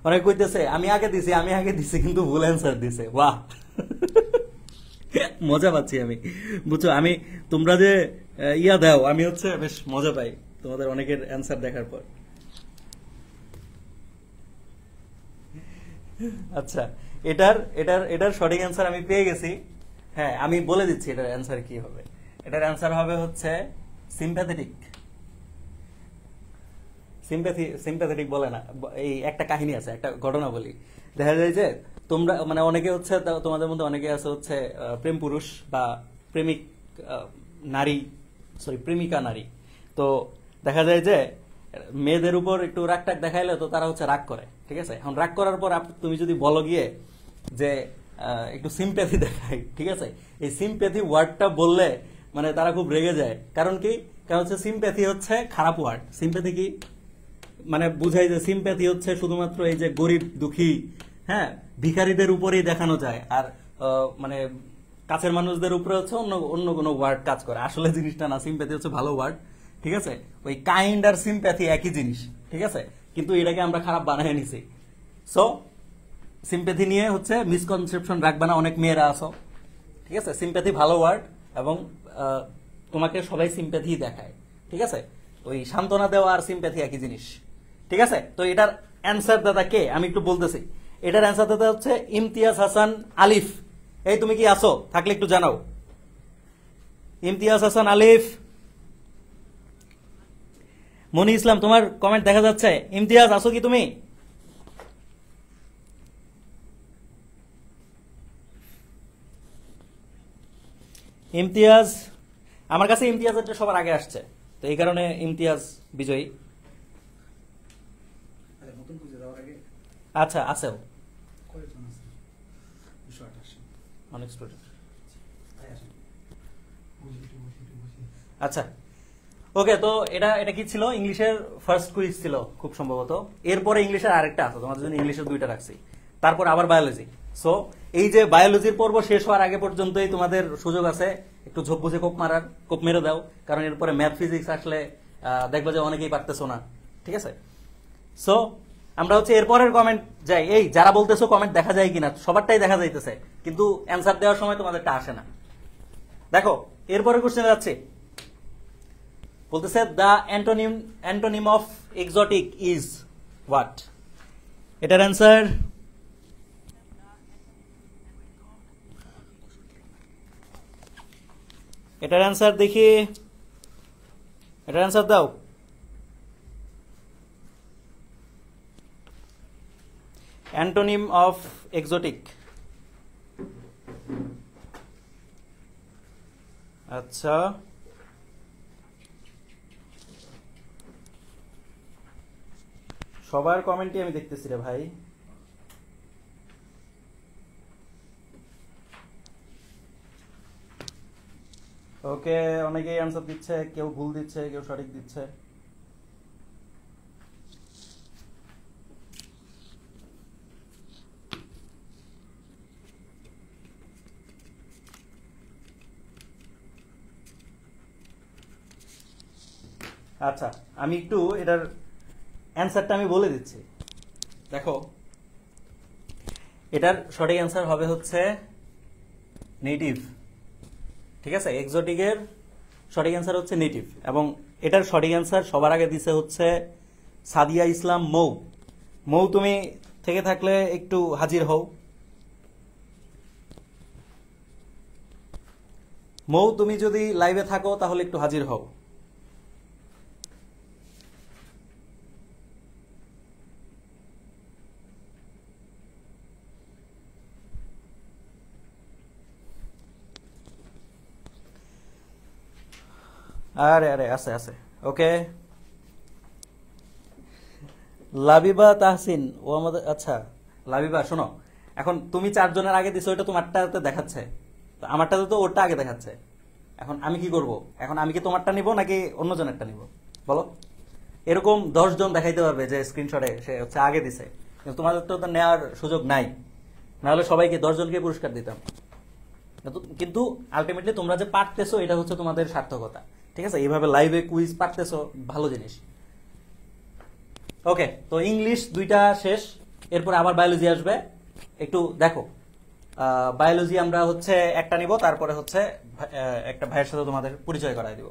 অনেক কইতেছে আমি আগে দিছি কিন্তু ভুল অ্যান্সার দিছে। বাহ, মজা পাচ্ছি আমি, বুঝছো? আমি তোমরা যে ইয়া দাও, আমি হচ্ছে বেশ মজা পাই তোমাদের অনেকের অ্যান্সার দেখার পর। আচ্ছা, এটার এটার এটার সঠিক অ্যান্সার আমি পেয়ে গেছি। হ্যাঁ, আমি বলে দিচ্ছি এটার অ্যান্সার কি হবে। এটার অ্যান্সার হবে হচ্ছে সিম্প্যাথেটিক। সিম্প্যাথেটিক বলে না, এই একটা কাহিনী আছে, একটা ঘটনা বলি। দেখা যায় যে তোমরা মানে অনেকে হচ্ছে, তোমাদের মধ্যে অনেকে আছে হচ্ছে প্রেম পুরুষ বা প্রেমিক নারী, সরি প্রেমিকা নারী। তো দেখা যায় যে মেয়েদের উপর একটু রাগ টাগ দেখাইলে তো তারা হচ্ছে রাগ করে, ঠিক আছে? এখন রাগ করার পর তুমি যদি বলো গিয়ে যে একটু সিম্প্যাথি দেখাই, ঠিক আছে? এই সিম্প্যাথি ওয়ার্ডটা বললে মানে তারা খুব রেগে যায়। কারণ কি? কারণ হচ্ছে সিম্প্যাথি হচ্ছে খারাপ ওয়ার্ড। সিম্প্যাথি কি মানে বুঝাই যে সিম্প্যাথি হচ্ছে শুধুমাত্র এই যে গরিব দুঃখী, হ্যাঁ, ভিখারিদের উপরেই দেখানো যায়, আর মানে কাছের মানুষদের উপরে হচ্ছে অন্য অন্য কোনো ওয়ার্ড কাজ করে। আসলে জিনিসটা না, সিম্প্যাথি হচ্ছে ভালো ওয়ার্ড, ঠিক আছে? ওই কাইন্ড আর সিম্প্যাথি একই জিনিস, ঠিক আছে? কিন্তু এটাকে আমরা খারাপ বানায় নিছি। সো সিম্প্যাথি নিয়ে হচ্ছে মিসকনসেপশন রাখবে না, অনেক মেয়েরা আছো, ঠিক আছে? সিম্প্যাথি ভালো ওয়ার্ড, এবং তোমাকে সবাই সিম্প্যাথি দেখায়, ঠিক আছে? ওই সান্ত্বনা দেওয়া আর সিম্প্যাথি একই জিনিস, ঠিক আছে? তো এটার অ্যান্সার দাদা কে আমি একটু বলতেছি। এটার অ্যান্সার দাদা হচ্ছে ইমতিয়াজ হাসান আলিফ। এই তুমি কি আসো? থাকলে একটু জানাও। ইমতিয়াজ হাসান আলিফ, মনি ইসলাম, তোমার কমেন্ট দেখা যাচ্ছে। ইমতিয়াজ, আসো কি তুমি? ইমতিয়াজ, আমার কাছে ইমতিয়াজেরটা সবার আগে আসছে, তো এই কারণে ইমতিয়াজ বিজয়ী। আচ্ছা, আছেও অনেক স্টুডেন্ট। আচ্ছা, ওকে। তো এটা এটা কি ছিল? ইংলিশের ফার্স্ট কুইজ ছিল খুব সম্ভবত। এরপরে ইংলিশের আরেকটা আছে, তোমাদের জন্য ইংলিশের 2টা রাখছি। তারপর আবার বায়োলজি। সো এই যে বায়োলজির পর্ব শেষ হওয়ার আগে পর্যন্তই তোমাদের সুযোগ আছে একটু ঝোপ বুঝে কোপ মেরে দাও, কারণ এরপরে ম্যাথ ফিজিক্স আসলে দেখবে যে অনেকেই পারতেছো না, ঠিক আছে? সো আমরা হচ্ছে এরপরের কমেন্ট যাই। এই যারা বলতেছো কমেন্ট দেখা যায় কিনা, সবারটাই দেখা যাইতেছে, কিন্তু অ্যান্সার দেওয়ার সময় তোমাদেরটা আসে না। দেখো, এরপরের কোশ্চেনে যাচ্ছে, বলতেছে the antonym of exotic is what? এটার অ্যান্সার দেখি, এটার অ্যান্সার দাও। অ্যান্টোনিম অফ এক্সোটিক, আচ্ছা সবার কমেন্টই আমি দেখতেছি রে ভাই। ওকে, অনেকেই অ্যান্সার দিচ্ছে, কেউ ভুল দিচ্ছে, কেউ সঠিক দিচ্ছে। আচ্ছা, আমি একটু এটার অ্যান্সারটা আমি বলে দিচ্ছি। দেখো, এটার সঠিক অ্যান্সার হবে হচ্ছে নেটিভ। ঠিক আছে, এক্সোটিকের সঠিক অ্যান্সার হচ্ছে নেটিভ, এবং এটার সঠিক অ্যান্সার সবার আগে দিছে হচ্ছে সাদিয়া ইসলাম মৌ। মৌ, তুমি থেকে থাকলে একটু হাজির হও। মৌ, তুমি যদি লাইভে থাকো তাহলে একটু হাজির হও। আরে আরে, আছে আছে, ওকে। লাবিবা তাহসিন, ও আমাদের, আচ্ছা লাবিবা শোনো, এখন তুমি 4 জনের আগে দিছো, ওইটা তোমারটাতে দেখাচ্ছে, তো আমারটাতে তো ওরটা আগে দেখাচ্ছে। এখন আমি কি করব? এখন আমি কি তোমারটা নিব নাকি অন্য জনেরটা নিব বলো? এরকম 10 জন দেখাইতে পারবে যে স্ক্রিনশটে সে হচ্ছে আগে দিছে, কিন্তু তোমাদের তো নেওয়ার সুযোগ নাই, না হলে সবাইকে 10 জনকে পুরস্কার দিতাম। কিন্তু আলটিমেটলি তোমরা যে পারতেছো এটা হচ্ছে তোমাদের সার্থকতা। ঠিক আছে, এইভাবে লাইভে কুইজ পারতেছো, ভালো জিনিস। ওকে, তো ইংলিশ 2টা শেষ, এরপর আবার বায়োলজি আসবে। একটু দেখো, বায়োলজি আমরা হচ্ছে একটা নিব, তারপরে হচ্ছে একটা ভাইয়ের সাথে তোমাদের পরিচয় করায় দিব।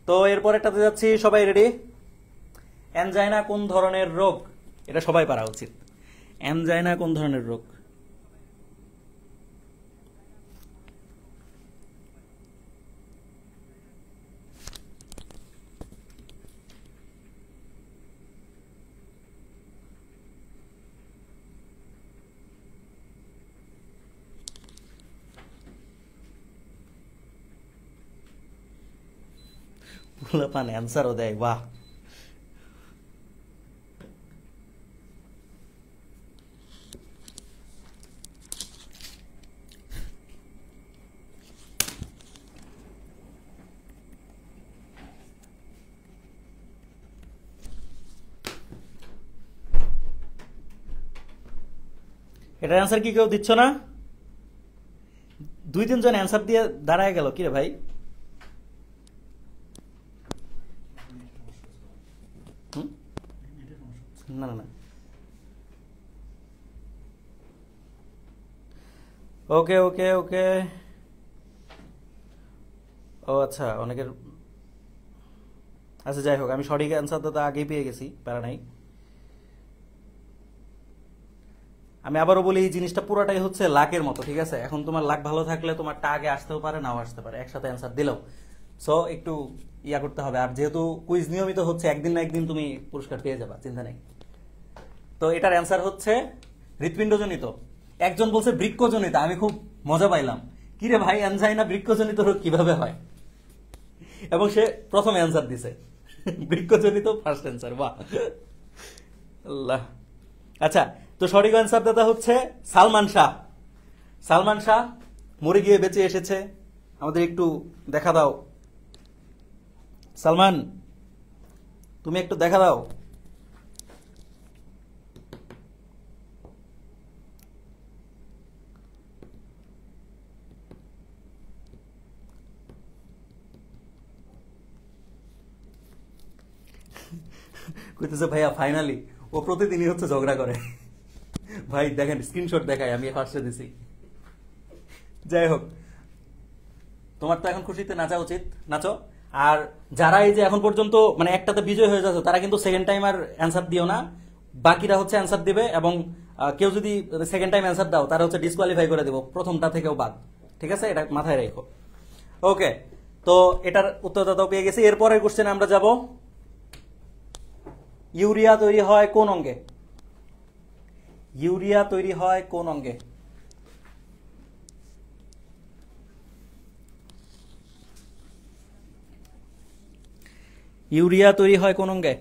তো এরপর একটাতে যাচ্ছি, সবাই রেডি? অ্যানজাইনা কোন ধরনের রোগ? এটা সবাই পারা উচিত। অ্যানজাইনা কোন ধরনের রোগ? পোলাপান অ্যান্সারও দেয়, বাহ। এটার অ্যান্সার কি কেউ দিচ্ছ না? 2-3 জন অ্যান্সার দিয়ে দাঁড়ায় গেল, কিরে ভাই? না না না, ওকে ওকে ওকে। ও আচ্ছা, অনেকের, আচ্ছা যাই হোক, আমি সঠিক অ্যান্সারটা তো আগেই পেয়ে গেছি, প্যারা নাই। আমি আবারও বলি, এই জিনিসটা পুরোটাই হচ্ছে লাকের মতো, ঠিক আছে? এখন তোমার লাক ভালো থাকলে তোমারটা আগে আসতেও পারে, নাও আসতে পারে, একসাথে অ্যান্সার দিলেও। সো একটু ইয়া করতে হবে, আর যেহেতু কুইজ নিয়মিত হচ্ছে, একদিন না একদিন তুমি পুরস্কার পেয়ে যাবা, চিন্তা নেই। তো এটার অ্যান্সার হচ্ছে হৃৎপিণ্ডজনিত। একজন বলছে বৃক্কজনিত, আমি খুব মজা পাইলাম, কিরে ভাই অ্যানজাইনা বৃক্কজনিত রোগ কিভাবে হয়, এবং সে প্রথম অ্যান্সার দিছে বৃক্কজনিত, ফার্স্ট অ্যান্সার, বাহ আল্লাহ। আচ্ছা, তো সঠিক অ্যান্সার দাদা হচ্ছে সালমান শাহ। সালমান শাহ মরে গিয়ে বেঁচে এসেছে, আমাদের একটু দেখা দাও। সালমান, তুমি একটু দেখা দাও। কইতেছে ভাইয়া ফাইনালি, ও প্রতিদিনই হচ্ছে ঝগড়া করে। ভাই দেখেন, স্ক্রিনশট দেখাই, আমি ফার্স্টে দিছি। যাই হোক, তোমার তো এখন খুশিতে নাচা উচিত, নাচো। আর যারা এই যে এখন পর্যন্ত মানে একটাতে বিজয় হয়ে যাচ্ছে, তারা কিন্তু সেকেন্ড টাইম আর অ্যান্সার দিও না, বাকিরা হচ্ছে অ্যান্সার দিবে, এবং কেউ যদি সেকেন্ড টাইম অ্যান্সার দাও তারা হচ্ছে ডিসকোয়ালিফাই করে দেবো, প্রথমটা থেকেও বাদ। ঠিক আছে, এটা মাথায় রেখো। ওকে, তো এটার উত্তরদাতাও পেয়ে গেছি। এরপরের কোশ্চেনে আমরা যাব, ইউরিয়া তৈরি হয় কোন অঙ্গে? ইউরিয়া তৈরি হয় কোন অঙ্গে? ইউরিয়া তৈরি হয় কোন অঙ্গে?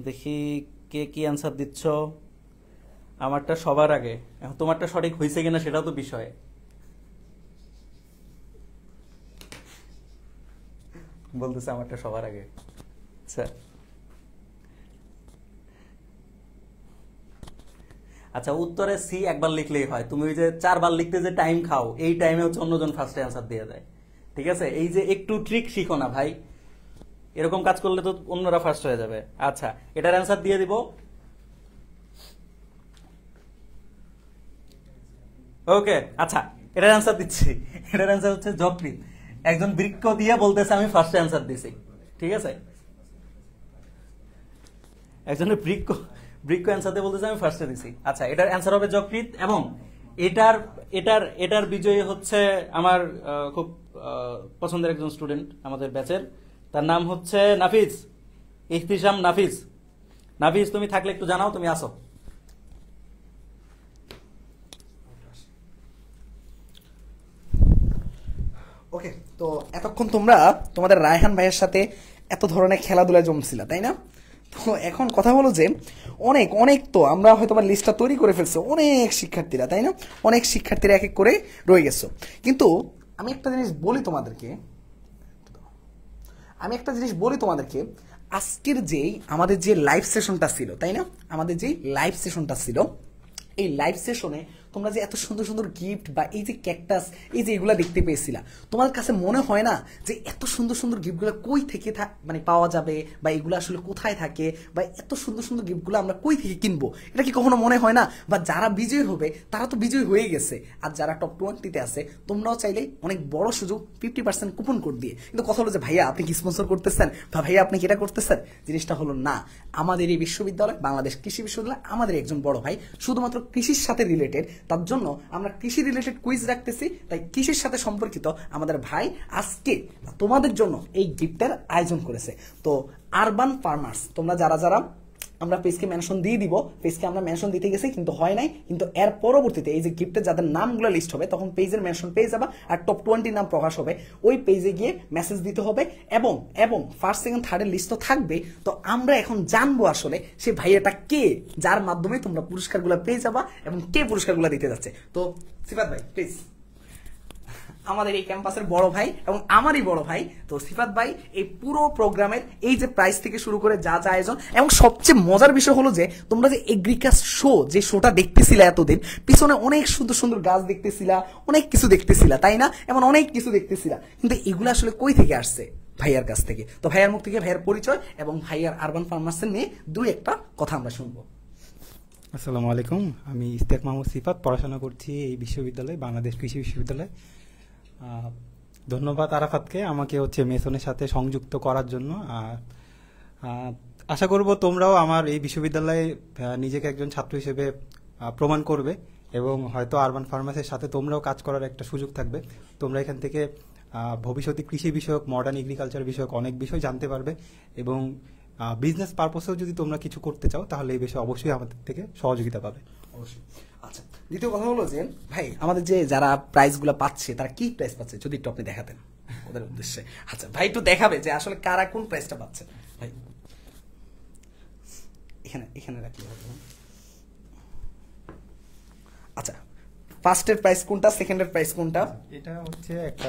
দেখি কে কি অ্যান্সার দিচ্ছ। আমারটা সবার আগে, এখন তোমারটা সঠিক হয়েছে কিনা সেটাও তো বিষয়। বলতেছে আমারটা সবার আগে। আচ্ছা আচ্ছা, উত্তরে সি একবার লিখলেই হয়, তুমি ওই যে 4 বার লিখতে যে টাইম খাও, এই টাইমে হচ্ছে অন্যজন ফার্স্টে অ্যান্সার দিয়ে দেয়। ঠিক আছে, এই যে একটু ট্রিক শিখো না ভাই, এরকম কাজ করলে তো অন্যরা ফার্স্ট হয়ে যাবে। আচ্ছা, এটার অ্যান্সার দিয়ে দিব। ওকে, আচ্ছা এটার অ্যান্সার দিচ্ছি। এটার অ্যান্সার হচ্ছে যকৃৎ। একজন বৃক্ষ দিয়ে বলতেছে আমি ফার্স্ট অ্যান্সার দিছি। ঠিক আছে, একজনের বৃক্ষ বৃক্ষ অ্যান্সার দিয়ে বলতেছে আমি ফার্স্টে দিছি। আচ্ছা, এটার অ্যান্সার হবে যকৃৎ, এবং এটার এটার এটার বিজয়ী হচ্ছে আমার খুব পছন্দের একজন স্টুডেন্ট আমাদের ব্যাচের, তার নাম হচ্ছে নাফিজ, ইহতিশাম নাফিজ। নাফিজ তুমি থাকলে একটু জানাও, তুমি আসো। ওকে, তো এতক্ষণ তোমরা তোমাদের রায়হান ভাইয়ের সাথে এত ধরনের খেলাধুলায় জমছিলা, তাই না? তো এখন কথা হলো যে অনেক অনেক তো আমরা হয়তো লিস্টটা তৈরি করে ফেলছো, অনেক শিক্ষার্থীরা, তাই না? অনেক শিক্ষার্থীরা এক এক করে রয়ে গেছো। কিন্তু আমি একটা জিনিস বলি তোমাদেরকে, আজকের যেই আমাদের যে লাইভ সেশনটা ছিল, তাই না? আমাদের যে লাইভ সেশনটা ছিল, এই লাইভ সেশনে তোমরা যে এত সুন্দর সুন্দর গিফট বা এই যে ক্যাকটাস, এই যে এগুলা দেখতে পেয়েছিলা, তোমার কাছে মনে হয় না যে এত সুন্দর সুন্দর গিফটগুলো কই থেকে পাওয়া যাবে, বা এগুলো আসলে কোথায় থাকে, বা এত সুন্দর সুন্দর গিফটগুলো আমরা কই থেকে কিনবো? এটা কি কখনো মনে হয় না? বা যারা বিজয়ী হবে তারা তো বিজয়ী হয়ে গেছে, আর যারা টপ 20-তে আছে তোমরাও চাইলে অনেক বড় সুযোগ 50% কুপন কোড দিয়ে। কিন্তু কথা হলো যে ভাইয়া আপনি কি স্পন্সর করতেছেন, বা ভাইয়া আপনি কি এটা করতেছেন? জিনিসটা হলো না, আমাদের এই বিশ্ববিদ্যালয় বাংলাদেশ কৃষি বিশ্ববিদ্যালয়, আমাদের একজন বড় ভাই শুধুমাত্র কৃষির সাথে রিলেটেড, তার জন্য আমরা কৃষি রিলেটেড কুইজ রাখতেছি। তাই কৃষির সাথে সম্পর্কিত আমাদের ভাই আজকে তোমাদের জন্য এই গিফটের আয়োজন করেছে। তো আরবান ফার্মার্স, তোমরা যারা যারা, আমরা পেজকে মেনশন দিয়ে দিব, পেজকে আমরা মেনশন দিতে গেছি কিন্তু হয় নাই, কিন্তু এর পরবর্তীতে এই যে গিফটের যাদের নামগুলো লিস্ট হবে তখন পেজের মেনশন পেয়ে যাবা, আর টপ 20 নাম প্রকাশ হবে, ওই পেজে গিয়ে মেসেজ দিতে হবে, এবং এবং ফার্স্ট সেকেন্ড থার্ডের লিস্ট তো থাকবে। তো আমরা এখন জানবো আসলে সে ভাইয়াটা কে, যার মাধ্যমে তোমরা পুরস্কারগুলো পেয়ে যাবা, এবং কে পুরস্কারগুলো দিতে যাচ্ছে। তো সিফাত ভাই প্লিজ, আমাদের এই ক্যাম্পাসের বড় ভাই এবং আমারই বড় ভাই, তো সিফাত ভাই এই পুরো প্রোগ্রামের এই যে প্রাইস থেকে শুরু করে যা যা আয়োজন, এবং সবচেয়ে মজার বিষয় হলো যে তোমরা যে এগ্রিকালচার শো, যে শোটা দেখতেছিলা এতদিন, পিছনে অনেক সুন্দর সুন্দর গাছ দেখতেছিলা, অনেক কিছু দেখতেছিলা, তাই না? এমন অনেক কিছু দেখতেছিলা, কিন্তু এগুলো আসলে কই থেকে আসছে? ভাইয়ার কাছ থেকে। তো ভাইয়ার মুখ থেকে ভাইয়ার পরিচয় এবং ভাইয়ার আরবান ফার্মার্সের নিয়ে দুই একটা কথা আমরা শুনবো। আসসালামু আলাইকুম, আমি ইস্তেক মাহমুদ সিফাত, পড়াশোনা করছি এই বিশ্ববিদ্যালয়ে, বাংলাদেশ কৃষি বিশ্ববিদ্যালয়। ধন্যবাদ আরাফাতকে আমাকে মেসনের সাথে সংযুক্ত করার জন্য। আশা করব তোমরাও আমার এই বিশ্ববিদ্যালয়ে নিজেকে একজন ছাত্র হিসেবে প্রমাণ করবে, এবং হয়তো আরবান ফার্মাসের সাথে তোমরাও কাজ করার একটা সুযোগ থাকবে। তোমরা এখান থেকে ভবিষ্যতে কৃষি বিষয়ক, মডার্ন এগ্রিকালচার বিষয়ক অনেক বিষয় জানতে পারবে, এবং বিজনেস পারপসেও যদি তোমরা কিছু করতে চাও তাহলে এই বিষয়ে অবশ্যই আমাদের থেকে সহযোগিতা পাবে। অবশ্যই। আচ্ছা, দ্বিতীয় কথা হলো যে ভাই আমাদের যে যারা প্রাইজগুলো পাচ্ছে তারা কি প্রাইস পাচ্ছে, যদি একটু আপনি দেখাতেন ওদের উদ্দেশ্যে। আচ্ছা ভাই একটু দেখাবে যে আসলে কারা কোন প্রাইসটা পাচ্ছে। ভাই এখানে এখানে রাখলে হবে। আচ্ছা, ফার্স্টের প্রাইস কোনটা, সেকেন্ডের প্রাইস কোনটা? এটা হচ্ছে একটা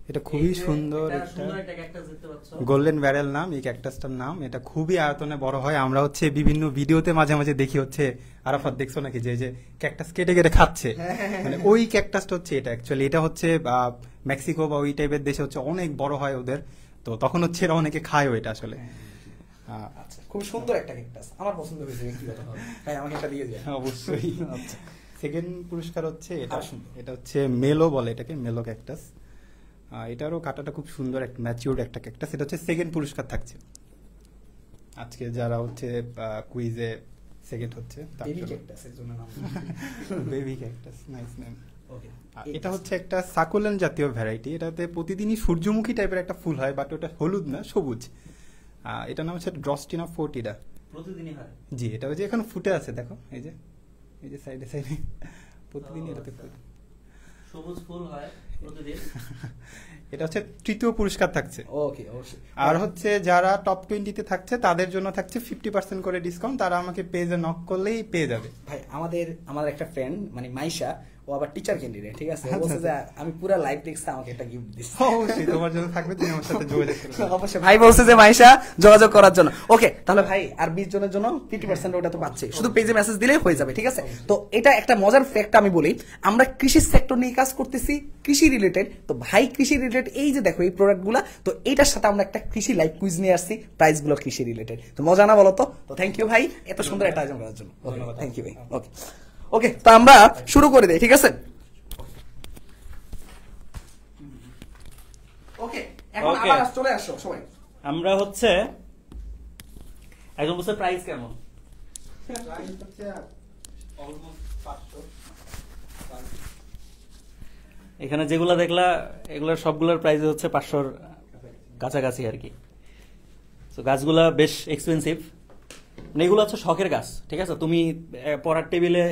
এটা খুবই সুন্দর একটা গোল্ডেন ব্যারেল নাম এই ক্যাকটাসটার নাম। এটা খুবই আয়তনে বড় হয়। আমরা বিভিন্ন ভিডিওতে মাঝে মাঝে দেখি আরাফাত দেখছো নাকি যে ক্যাকটাস কেটে কেটে খাচ্ছে, মানে ওই ক্যাকটাসটা এটা অ্যাকচুয়ালি এটা মেক্সিকো বা ওই টাইপের দেশে অনেক বড় হয় ওদের, তো তখন এরা অনেকে খায় ওইটা আসলে। আচ্ছা, খুব সুন্দর একটা ক্যাকটাস, আমার পছন্দ হয়েছে ব্যক্তিগতভাবে। ভাই আমাকে একটা দিয়ে দিন। অবশ্যই। আচ্ছা, সেকেন্ড পুরস্কার এটা মেলো বলে এটাকে, মেলো ক্যাকটাস। এটারও কাটাটা খুব সুন্দর, একটা ম্যাচিউরড একটা ক্যাকটাস। এটা সেকেন্ড পুরস্কার থাকছে আজকে যারা কুইজে সেকেন্ড হচ্ছে। Baby cactus, nice name. এটা একটা সাকুলেন্ট জাতীয় ভ্যারাইটি। এটাতে প্রতিদিনই সূর্যমুখী টাইপের একটা ফুল হয়, বাট ওটা হলুদ না, সবুজ। এটার নাম হচ্ছে ড্রস্টিনা ফোর্টিডা। প্রতিদিনই হয়? জি, এটা এখন ফুটে আছে, দেখো এই যে সাইডে সাইডে প্রতিদিনই এটাতে ফুল, সবুজ ফুল হয়। প্রতিদিন? এটা হচ্ছে তৃতীয় পুরস্কার থাকছে। ওকে, অবশ্যই। আর হচ্ছে যারা টপ 20-তে থাকছে তাদের জন্য থাকছে 50% করে ডিসকাউন্ট, তারা আমাকে পেজে নক করলেই পেয়ে যাবে। ভাই আমাদের একটা ফ্রেন্ড মানে মাইশা, ও আবার টিচার ক্যান্ডিডেট, ঠিক আছে? ও আচ্ছা, বলছে যে আমি পুরো লাইভ দেখছি, আমাকে একটা গিফট দিচ্ছে। অবশ্যই তোমার জন্য থাকবে, তুমি আমার সাথে যোগাযোগ করবে। অবশ্যই ভাই বলছে যে মাইশা যোগাযোগ করার জন্য। ওকে, তাহলে ভাই আর 20 জনের জন্য 50% ওটা তো পাচ্ছে, শুধু পেজে মেসেজ দিলেই হয়ে যাবে, ঠিক আছে? তো এটা একটা মজার ফ্যাক্ট আমি বলি, আমরা কৃষি সেক্টর নিয়ে কাজ করতেছি, কৃষি রিলেটেড। তো ভাই কৃষি রিলেটেড, এই যে দেখো এই প্রোডাক্টগুলো, তো এইটার সাথে আমরা একটা কৃষি লাইভ কুইজ নিয়ে আসছি, প্রাইসগুলো কৃষি রিলেটেড। তো মজা না বলো তো? তো থ্যাংক ইউ ভাই এত সুন্দর একটা আয়োজন করার জন্য। থ্যাংক ইউ ভাই। ওকে ওকে, তো আমরা শুরু করে দেই, ঠিক আছে? ওকে, এখন Okay. আবার চলে আসো সবাই। আমরা হচ্ছে একজন বলছে প্রাইস কেমন? এখানে যেগুলা দেখলা এগুলোর সবগুলোর প্রাইস হচ্ছে 500-র কাছাকাছি আর কি। তো গাছগুলা বেশ এক্সপেন্সিভ, মানে এগুলো হচ্ছে শখের গাছ, ঠিক আছে? তুমি পড়ার টেবিলে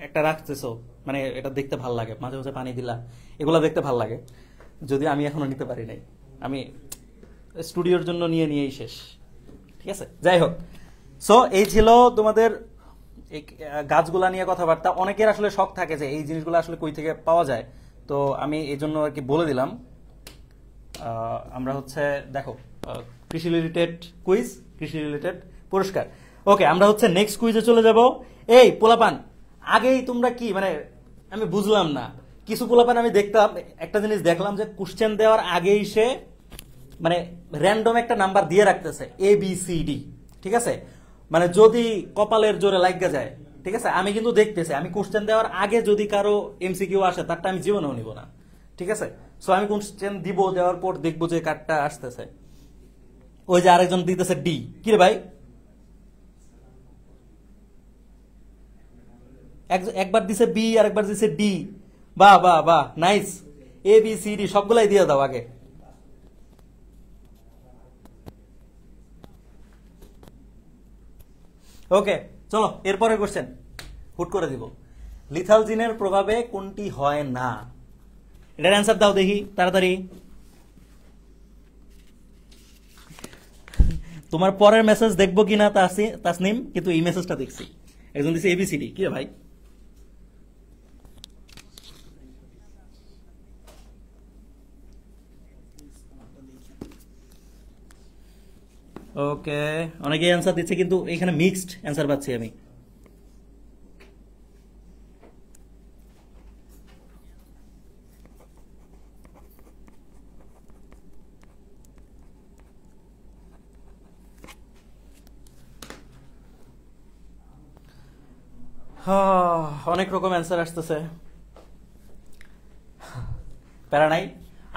একটা রাখতেছো, মানে এটা দেখতে ভাল লাগে, মাঝে মাঝে পানি দিলা, এগুলা দেখতে ভাল লাগে। যদি আমি এখনো নিতে পারি নাই, আমি স্টুডিওর জন্য নিয়েই শেষ, ঠিক আছে? যাই হোক, সো এই ছিল তোমাদের এই গাছগুলা নিয়ে কথাবার্তা। অনেকের আসলে শখ থাকে যে এই জিনিসগুলো আসলে কই থেকে পাওয়া যায়, তো আমি এই জন্য আর কি বলে দিলাম। আমরা হচ্ছে দেখো কৃষি রিলেটেড কুইজ, কৃষি রিলেটেড পুরস্কার। ওকে, আমরা হচ্ছে নেক্সট কুইজে চলে যাব। এই পোলাপান, আগেই তোমরা কি মানে আমি বুঝলাম না, কিছু পোলাপান আমি দেখতাম, একটা জিনিস দেখলাম যে কোশ্চেন দেওয়ার আগেই সে মানে র্যান্ডম একটা নাম্বার দিয়ে রাখতেছে ABCD, ঠিক আছে? মানে যদি কপালের জোরে লাগা যায়, ঠিক আছে? আমি কিন্তু দেখতেছি, আমি কোশ্চেন দেওয়ার আগে যদি কারো MCQ আসে তারটা আমি জীবনেও নিব না, ঠিক আছে? সো আমি কোশ্চেন দিব, দেওয়ার পর দেখবো যে কারটা আসতেছে। ওই যে আরেকজন দিতেছে D, কি রে ভাই? একবার দিছে B আর একবার দিছে D। বাহ বাহ বাহ, নাইস। ABCD সবগুলাই দিয়ে দাও আগে। ওকে, চলো এরপরে কোশ্চেন হুট করে দিব। লিথালজিনের প্রভাবে কোনটি হয় না? এটার অ্যান্সার দাও দেখি তাড়াতাড়ি। তোমার পরের মেসেজ দেখবো কিনা তাসনিম, কিন্তু এই মেসেজটা দেখছি। একজন দিছে ABCD, কি রে ভাই? ওকে, অনেকে অ্যান্সার দিচ্ছে, কিন্তু এখানে মিক্সড অ্যান্সার পাচ্ছি আমি। অনেক রকম অ্যান্সার আসতেছে, প্যারা নাই।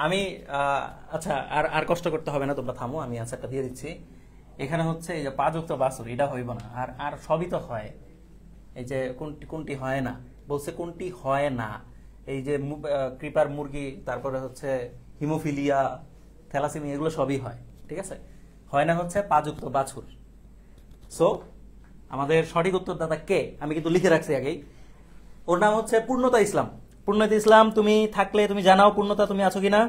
আমি আচ্ছা, আর আর কষ্ট করতে হবে না, তোমরা থামো, আমি অ্যান্সারটা দিয়ে দিচ্ছি। এখানে হচ্ছে এই যে পাযুক্ত বাছুর, এটা হইব না। আর আর সবই তো হয়। এই যে কোনটি হয় না বলছে, কোনটি হয় না, এই যে ক্রিপার মুরগি, তারপরে হচ্ছে হিমোফিলিয়া, থ্যালাসেমিয়া, এগুলো সবই হয়, ঠিক আছে? হয় না হচ্ছে পাযুক্ত বাছুর। সো আমাদের সঠিক উত্তরদাতা কে আমি কিন্তু লিখে রাখছি আগেই। ওর নাম হচ্ছে পূর্ণতা ইসলাম। পূর্ণতা ইসলাম, তুমি থাকলে তুমি জানাও পূর্ণতা তুমি আছো কিনা।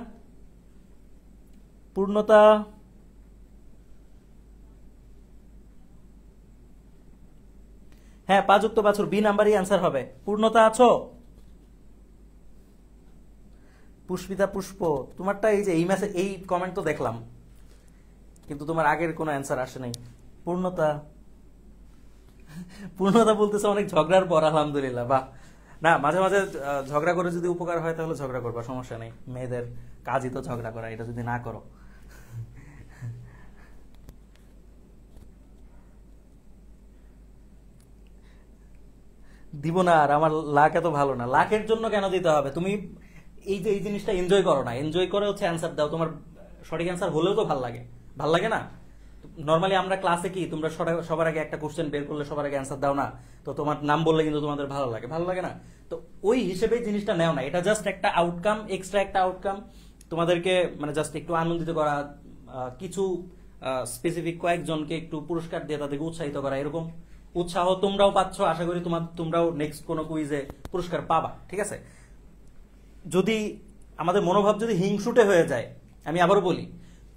পূর্ণতা, হ্যাঁ, পাযুক্ত বাছুর, B নাম্বারই অ্যান্সার হবে। পূর্ণতা আছো? পুষ্পিতা পুষ্প, তোমারটা এই যে এই মেসেজ, এই কমেন্ট তো দেখলাম, কিন্তু তোমার আগের কোনো অ্যান্সার আসে নাই। পূর্ণতা, পূর্ণতা বলতেছে অনেক ঝগড়ার পর আলহামদুলিল্লাহ। বাহ, না মাঝে মাঝে ঝগড়া করে যদি উপকার হয় তাহলে ঝগড়া করবা, সমস্যা নেই। মেয়েদের কাজই তো ঝগড়া করা, এটা যদি না করো। দিব না, আর আমার লাক এত ভালো না। লাকের জন্য কেন দিতে হবে? তুমি এই যে এই জিনিসটা এনজয় করো না, এনজয় করে হচ্ছে অ্যান্সার দাও। তোমার সঠিক অ্যান্সার হলেও তো ভালো লাগে, ভাল লাগে না? নর্মালি আমরা ক্লাসে কি তোমরা সবার আগে একটা কোশ্চেন বের করলে সবার আগে অ্যান্সার দাও না? তো তোমার নাম বললে কিন্তু তোমাদের ভালো লাগে, ভালো লাগে না? তো ওই হিসেবে জিনিসটা নেও না, এটা জাস্ট একটা আউটকাম, এক্সট্রা একটা আউটকাম তোমাদেরকে, মানে জাস্ট একটু আনন্দিত করা, কিছু স্পেসিফিক কয়েকজনকে একটু পুরস্কার দিয়ে তাদেরকে উৎসাহিত করা, এরকম উৎসাহ তোমরাও পাচ্ছ। আশা করি তোমরাও নেক্সট কোনো কুইজে পুরস্কার পাবা, ঠিক আছে? যদি আমাদের মনোভাব যদি হিংসুটে হয়ে যায়, আমি আবারও বলি,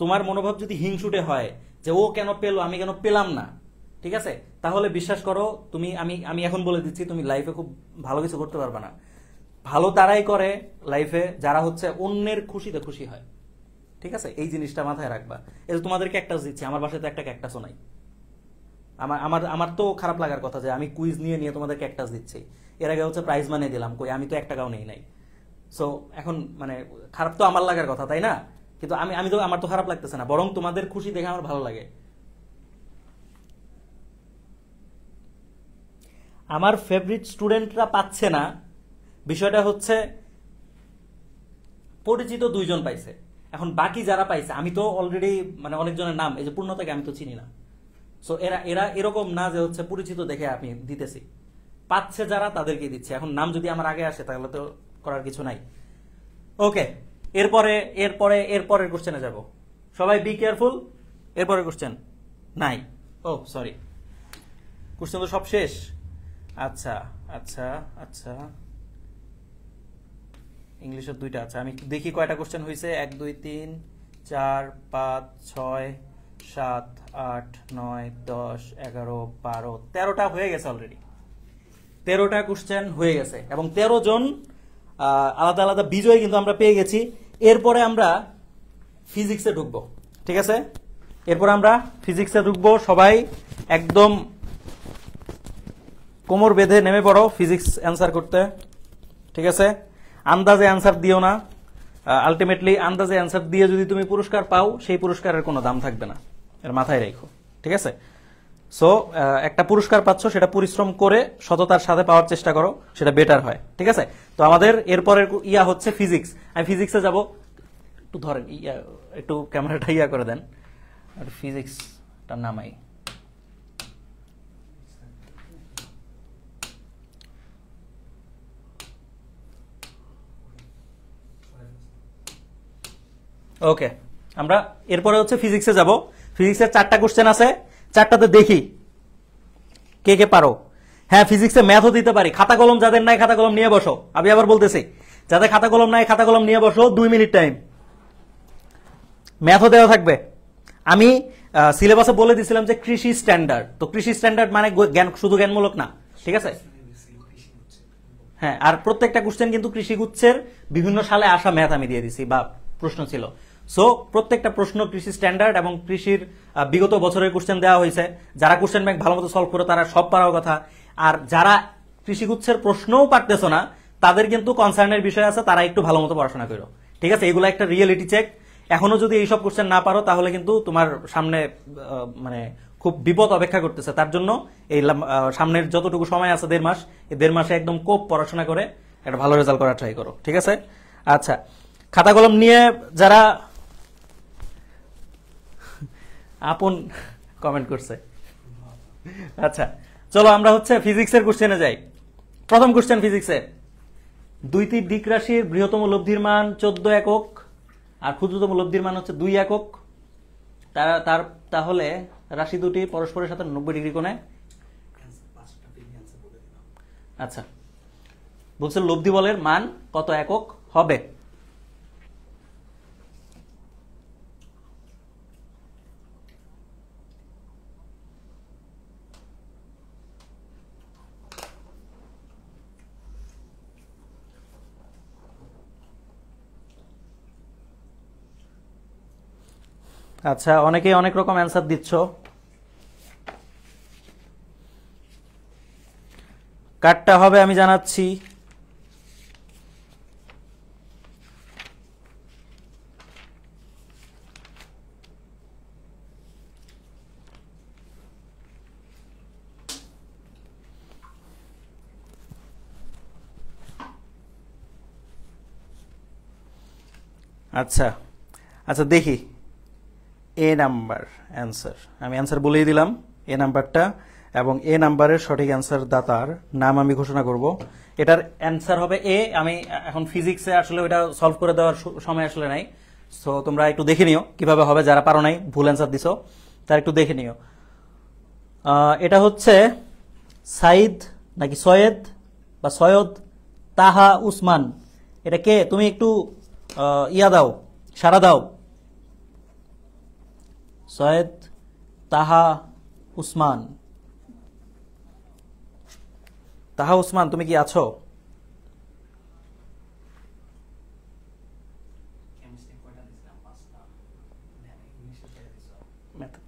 তোমার মনোভাব যদি হিংসুটে হয় যে ও কেন পেলো আমি কেন পেলাম না, ঠিক আছে, তাহলে বিশ্বাস করো তুমি, আমি এখন বলে দিচ্ছি, তুমি লাইফে খুব ভালো কিছু করতে পারবে না। ভালো তারাই করে লাইফে যারা হচ্ছে অন্যের খুশিতে খুশি হয়, ঠিক আছে, এই জিনিসটা মাথায় রাখবা। এই যে তোমাদের ক্যাকটাস দিচ্ছি, আমার বাসায় তো একটা ক্যাকটাসও নাই। আমার আমার আমার তো খারাপ লাগার কথা যে আমি কুইজ নিয়ে নিয়ে তোমাদের ক্যাকটাস দিচ্ছি, এর আগে হচ্ছে প্রাইজ মানিয়ে দিলাম, কই আমি তো 1 টাকাও নেই নাই। সো এখন মানে খারাপ তো আমার লাগার কথা, তাই না? কিন্তু আমি আমি তো আমার তো খারাপ লাগতেছে না, বরং তোমাদের খুশি দেখে আমার ভালো লাগে। আমার ফেভারিট স্টুডেন্টরা পাচ্ছে না, বিষয়টা হচ্ছে পরিচিত 2 জন পাইছে, এখন বাকি যারা পাইছে আমি তো অলরেডি মানে অনেকজনের নাম, এই যে পূর্ণতাকে আমি তো চিনি না। সো এরা এরা এরকম না যে হচ্ছে পরিচিত দেখে আমি দিতেছি, পাচ্ছে যারা তাদেরকে দিচ্ছে। এখন নাম যদি আমার আগে আসে তাহলে তো করার কিছু নাই। ওকে, এরপরে এরপরে এরপরের কোশ্চেনে যাব, সবাই বি কেয়ারফুল। এরপরের কোশ্চেন নাই, ও সরি, কোশ্চেন তো সব শেষ। আচ্ছা আচ্ছা আচ্ছা, ইংলিশের 2টা। আচ্ছা আমি দেখি কয়টা কোশ্চেন হয়েছে, 1 2 3 4 5 6 7 8 9 10 11 12 13টা হয়ে গেছে অলরেডি, 13টা কোশ্চেন হয়ে গেছে এবং 13 জন আলাদা আলাদা বিজয় কিন্তু আমরা পেয়ে গেছি। এরপরে আমরা ফিজিক্সে ঢুকবো, ঠিক আছে, এরপরে আমরা ফিজিক্সে ঢুকবো। সবাই একদম কোমর বেঁধে নেমে পড়ো ফিজিক্স অ্যান্সার করতে, ঠিক আছে, আন্দাজে অ্যান্সার দিও না। আলটিমেটলি আন্দাজে অ্যান্সার দিয়ে যদি তুমি পুরস্কার পাও, সেই পুরস্কারের কোনো দাম থাকবে না, এর মাথায় রেখো, ঠিক আছে। সো একটা পুরস্কার পাচ্ছ, সেটা পরিশ্রম করে সততার সাথে পাওয়ার চেষ্টা করো, সেটা বেটার হয়, ঠিক আছে। তো আমাদের এরপরের ইয়া হচ্ছে ফিজিক্স। আমি ফিজিক্সে যাব, একটু ধরেন একটু ক্যামেরাটা ইয়া করে দেন, আর ফিজিক্সটা নামাই। ওকে, আমরা এরপরে হচ্ছে ফিজিক্সে যাব। ফিজিক্সের 4টা কোশ্চেন আছে, 4টাতে দেখি কে কে পারো। হ্যাঁ, ফিজিক্সে ম্যাথও দিতে পারি, খাতা কলম যাদের নাই খাতা কলম নিয়ে বসো। আমি আবার বলতেছি, যাদের খাতা কলম নাই খাতা কলম নিয়ে বসো, 2 মিনিট টাইম, ম্যাথও দেওয়া থাকবে। আমি সিলেবাসে বলে দিয়েছিলাম যে কৃষি স্ট্যান্ডার্ড, তো কৃষি স্ট্যান্ডার্ড মানে জ্ঞান, শুধু জ্ঞানমূলক না, ঠিক আছে। হ্যাঁ, আর প্রত্যেকটা কোশ্চেন কিন্তু কৃষিগুচ্ছের বিভিন্ন সালে আসা ম্যাথ আমি দিয়ে দিছি বা প্রশ্ন ছিল। সো প্রত্যেকটা প্রশ্ন কৃষি স্ট্যান্ডার্ড এবং কৃষির বিগত বছরের কোশ্চেন দেওয়া হয়েছে। যারা কোশ্চেন ব্যাংক ভালো মতো সলভ করে তারা সব পারার কথা, আর যারা কৃষিগুচ্ছের প্রশ্নও পারতেছো না তাদের কিন্তু কনসার্নের বিষয় আছে, তারা একটু ভালো মতো পড়াশোনা করো, ঠিক আছে। এগুলো একটা রিয়েলিটি চেক। এখনো যদি এইসব কোশ্চেন না পারো তাহলে কিন্তু তোমার সামনে মানে খুব বিপদ অপেক্ষা করতেছে। তার জন্য এই সামনের যতটুকু সময় আছে 1.5 মাস, এই 1.5 মাসে একদম কোপ পড়াশোনা করে একটা ভালো রেজাল্ট করার ট্রাই করো, ঠিক আছে। আচ্ছা, খাতা কলম নিয়ে যারা আপন কমেন্ট করছে, আচ্ছা চলো আমরা হচ্ছে ফিজিক্সের কোশ্চেনে যাই। প্রথম কোশ্চেন ফিজিক্সে, 2টি দিক রাশির বৃহত্তম লব্ধির মান 14 একক আর ক্ষুদ্রতম লব্ধির মান হচ্ছে 2 একক। তাহলে রাশি দুটি পরস্পরের সাথে 90 ডিগ্রি কোণে। আচ্ছা, বলছে লব্ধি বলের মান কত একক হবে। আচ্ছা, অনেকেই অনেক রকম অ্যান্সার দিচ্ছ, কাটটা হবে আমি জানাচ্ছি। আচ্ছা আচ্ছা, দেখি এ নাম্বার অ্যান্সার, আমি অ্যান্সার বলেই দিলাম এ নাম্বারটা, এবং এ নাম্বারের সঠিক অ্যান্সার দাতার নাম আমি ঘোষণা করব। এটার অ্যান্সার হবে এ। আমি এখন ফিজিক্সে আসলে ওটা সলভ করে দেওয়ার সময় আসলে নাই, সো তোমরা একটু দেখে নিও কিভাবে হবে, যারা পারো নাই ভুল অ্যান্সার দিছো তারা একটু দেখে নিও। এটা হচ্ছে সাইদ নাকি সৈয়দ বা সৈয়দ তাহা উসমান, এটা কে? তুমি একটু ইয়া দাও, সারা দাও। সৈয়দ তাহা উসমান, তাহা উসমান তুমি কি আছো?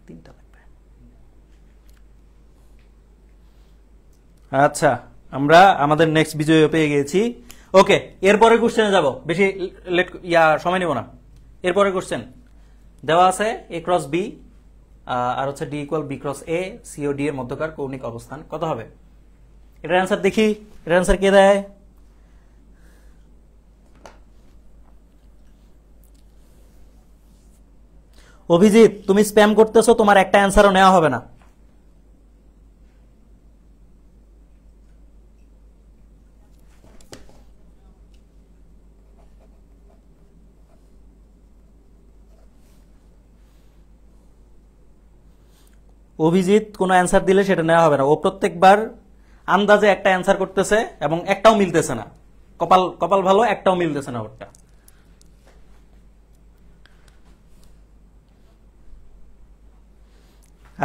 তিনটা লাগবে। আচ্ছা, আমরা আমাদের নেক্সট বিজয় পেয়ে গেছি। ওকে, এরপরে কোশ্চেনে যাব, বেশি সময় নেব না। এরপরে কোশ্চেন দেওয়া আছে এ ক্রস বি আর হচ্ছে ডি ইকুয়াল বি ক্রস এ, সি ও ডি এর মধ্যকার কৌণিক অবস্থান কত হবে? এটার অ্যান্সার দেখি, এটার অ্যান্সার কে দেয়? অভিজিৎ, তুমি স্প্যাম করতেছো, তোমার একটা অ্যান্সারও নেওয়া হবে না। অভিজিৎ কোনো অ্যান্সার দিলে সেটা নেওয়া হবে না। ও প্রত্যেকবার আন্দাজে একটা অ্যান্সার করতেছে এবং একটাও মিলতেছে না। কপাল কপাল ভালো, একটাও মিলতেছে না ওরটা।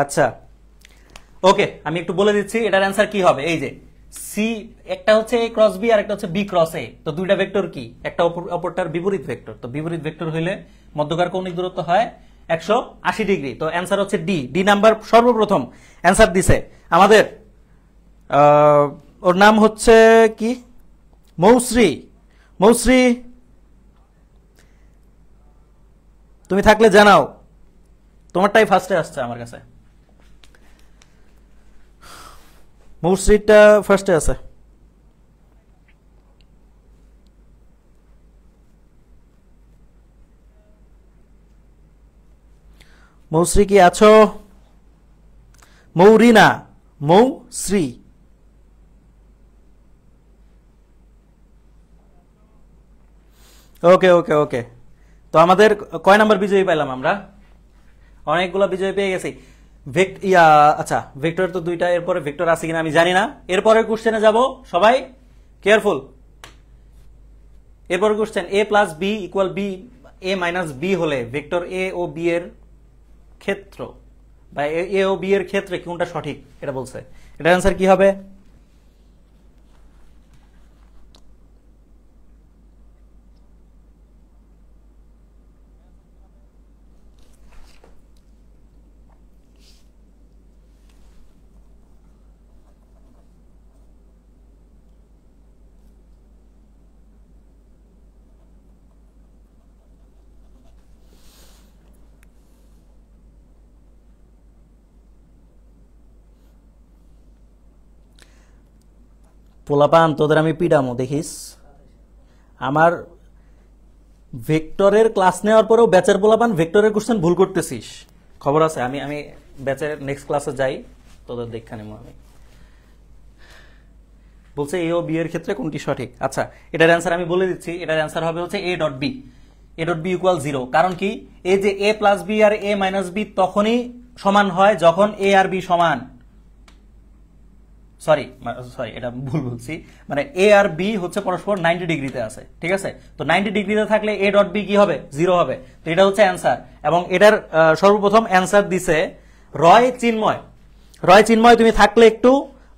আচ্ছা, ওকে, আমি একটু বলে দিচ্ছি এটার অ্যান্সার কি হবে। এই যে সি, একটা হচ্ছে এ ক্রস বি আর একটা হচ্ছে বি ক্রস এ, তো দুইটা ভেক্টর কি, একটা অপরটার বিপরীত ভেক্টর। তো বিপরীত ভেক্টর হইলে মধ্যকার কৌণিক দূরত্ব হয় 180 ডিগ্রি। তো অ্যান্সার হচ্ছে ডি। ডি নাম্বার সর্বপ্রথম অ্যান্সার দিছে আমাদের, ওর নাম হচ্ছে কি, মৌশ্রী। মৌশ্রী, তুমি থাকলে জানাও, তোমারটাই ফার্স্টে আসছে আমার কাছে। মৌশ্রীটা ফার্স্টে আছে। মৌশ্রী কি আছো? মৌরিনা, মৌশ্রী। ওকে ওকে ওকে, তো আমাদের কয় নাম্বার বিজয়ী পাইলাম আমরা? অনেকগুলো বিজয় পেয়ে গেছি। আচ্ছা, ভেক্টর তো দুইটা, এরপরে ভেক্টর আছে কিনা আমি জানি না। এরপরে কোশ্চেনে যাব, সবাই কেয়ারফুল। এরপরে কোশ্চেন, এ প্লাস বি ইকুয়াল বি, এ মাইনাস বি হলে ভেক্টর এ ও বি এর ক্ষেত্র বা এ ও বি এর ক্ষেত্রে কোনটা সঠিক, এটা বলছে। এটার অ্যান্সার কি হবে? পোলাপান, তোদের আমি পিডামো দেখিস। আমার ভেক্টরের ক্লাস নেওয়ার পরেও ব্যাচের পোলাপান ভেক্টরের কোশ্চেন ভুল করতেছিস, খবর আছে। আমি আমি ব্যাচের নেক্সট ক্লাসে যাই, তোদের দেখা নেবো আমি। বলছে এ ও বি এর ক্ষেত্রে কোনটি সঠিক। আচ্ছা, এটার অ্যান্সার আমি বলে দিচ্ছি। এটার অ্যান্সার হবে হচ্ছে A dot B. A dot B equal 0। কারণ কি, এই যে এ প্লাস বি আর এ মাইনাস বি তখনই সমান হয় যখন এ আর বি সমান, সরি এটা ভুল বলছি, মানে এ আর বি হচ্ছে পরস্পর 90 ডিগ্রিতে আছে, ঠিক আছে? তো 90 ডিগ্রিতে থাকলে এ ডট বি কি হবে? 0 হবে। তো এটা হচ্ছে অ্যান্সার। এবং এটার সর্বপ্রথম অ্যান্সার দিছে রয় চিন্ময়। রয় চিন্ময়, তুমি থাকলে একটু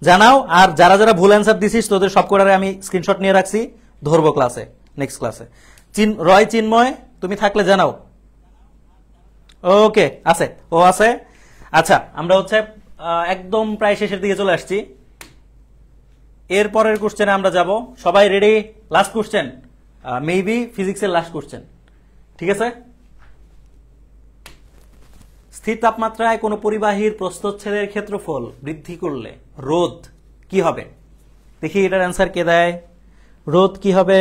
জানাও। আর যারা যারা ভুল অ্যান্সার দিছিস তোদের সব কটারে আমি স্ক্রিনশট নিয়ে রাখছি, ধরবো ক্লাসে, নেক্সট ক্লাসে। রয় চিন্ময়, তুমি থাকলে জানাও। ওকে, আছে, ও আছে। আচ্ছা, আমরা হচ্ছে একদম প্রায় শেষের দিকে চলে আসছি। এর পরের কোশ্চেনে আমরা যাব। সবাই রেডি? লাস্ট কোশ্চেন, মেবি ফিজিক্সের লাস্ট কোশ্চেন, ঠিক আছে? স্থির তাপমাত্রায় কোনো পরিবাহীর প্রস্থচ্ছেদের ক্ষেত্রফল বৃদ্ধি করলে রোধ কি হবে? দেখি এটার অ্যান্সার কে দেয়। রোধ কি হবে?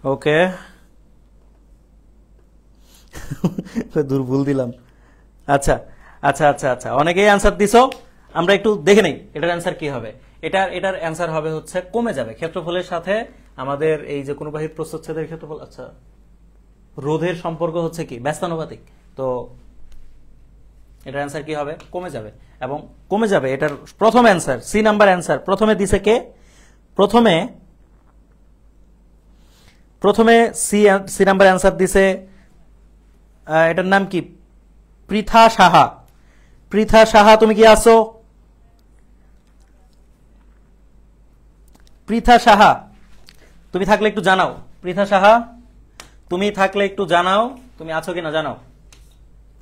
ওকে, দূর ভুল দিলাম। আচ্ছা আচ্ছা আচ্ছা আচ্ছা, অনেকেই অ্যান্সার দিছো, আমরা একটু দেখে নেই এটার অ্যান্সার কি হবে। এটার অ্যান্সার হবে হচ্ছে কমে যাবে ক্ষেত্রফলের সাথে আমাদের এই যে কোনো বাহির প্রস্থচ্ছেদের ক্ষেত্রফল, আচ্ছা রোধের সম্পর্ক হচ্ছে কি ব্যস্তানুপাতিক, তো এটার অ্যান্সার কি হবে কমে যাবে, এবং কমে যাবে এটার প্রথম অ্যান্সার, সি নাম্বার অ্যান্সার প্রথমে দিছে কে, প্রথমে সি নাম্বার অ্যান্সার দিছে, এটার নাম কি, পৃথা সাহা। পৃথা সাহা তুমি কি আছো? পৃথা সাহা তুমি থাকলে একটু জানাও। পৃথা সাহা তুমি থাকলে একটু জানাও, তুমি আছো কিনা জানাও।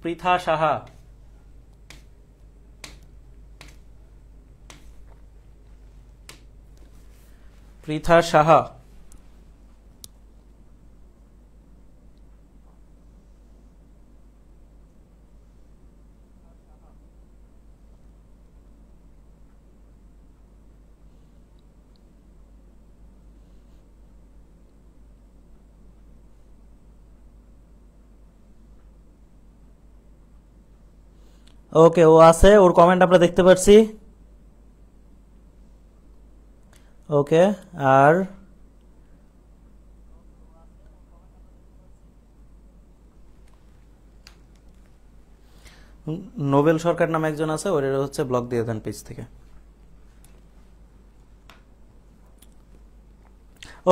পৃথা সাহা, পৃথা সাহা। ওকে, ও আছে, ওর কমেন্ট আমরা দেখতে পাচ্ছি। ওকে, আর নোবেল সরকার নামে একজন আছে, ওর হচ্ছে ব্লক দিয়ে দেন পেজ থেকে।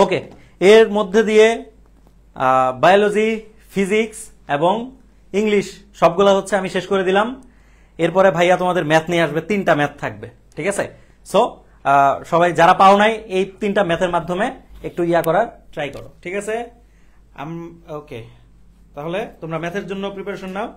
ওকে, এর মধ্যে দিয়ে বায়োলজি, ফিজিক্স এবং ইংলিশ সবগুলা হচ্ছে আমি শেষ করে দিলাম। এরপরে ভাইয়া তোমাদের ম্যাথ নিয়ে আসবে, 3টা ম্যাথ থাকবে, ঠিক আছে? সো সবাই যারা পাও নাই এই 3টা ম্যাথের মাধ্যমে একটু করার ট্রাই করো, ঠিক আছে? ওকে, তাহলে তোমরা ম্যাথের জন্য প্রিপারেশন নাও।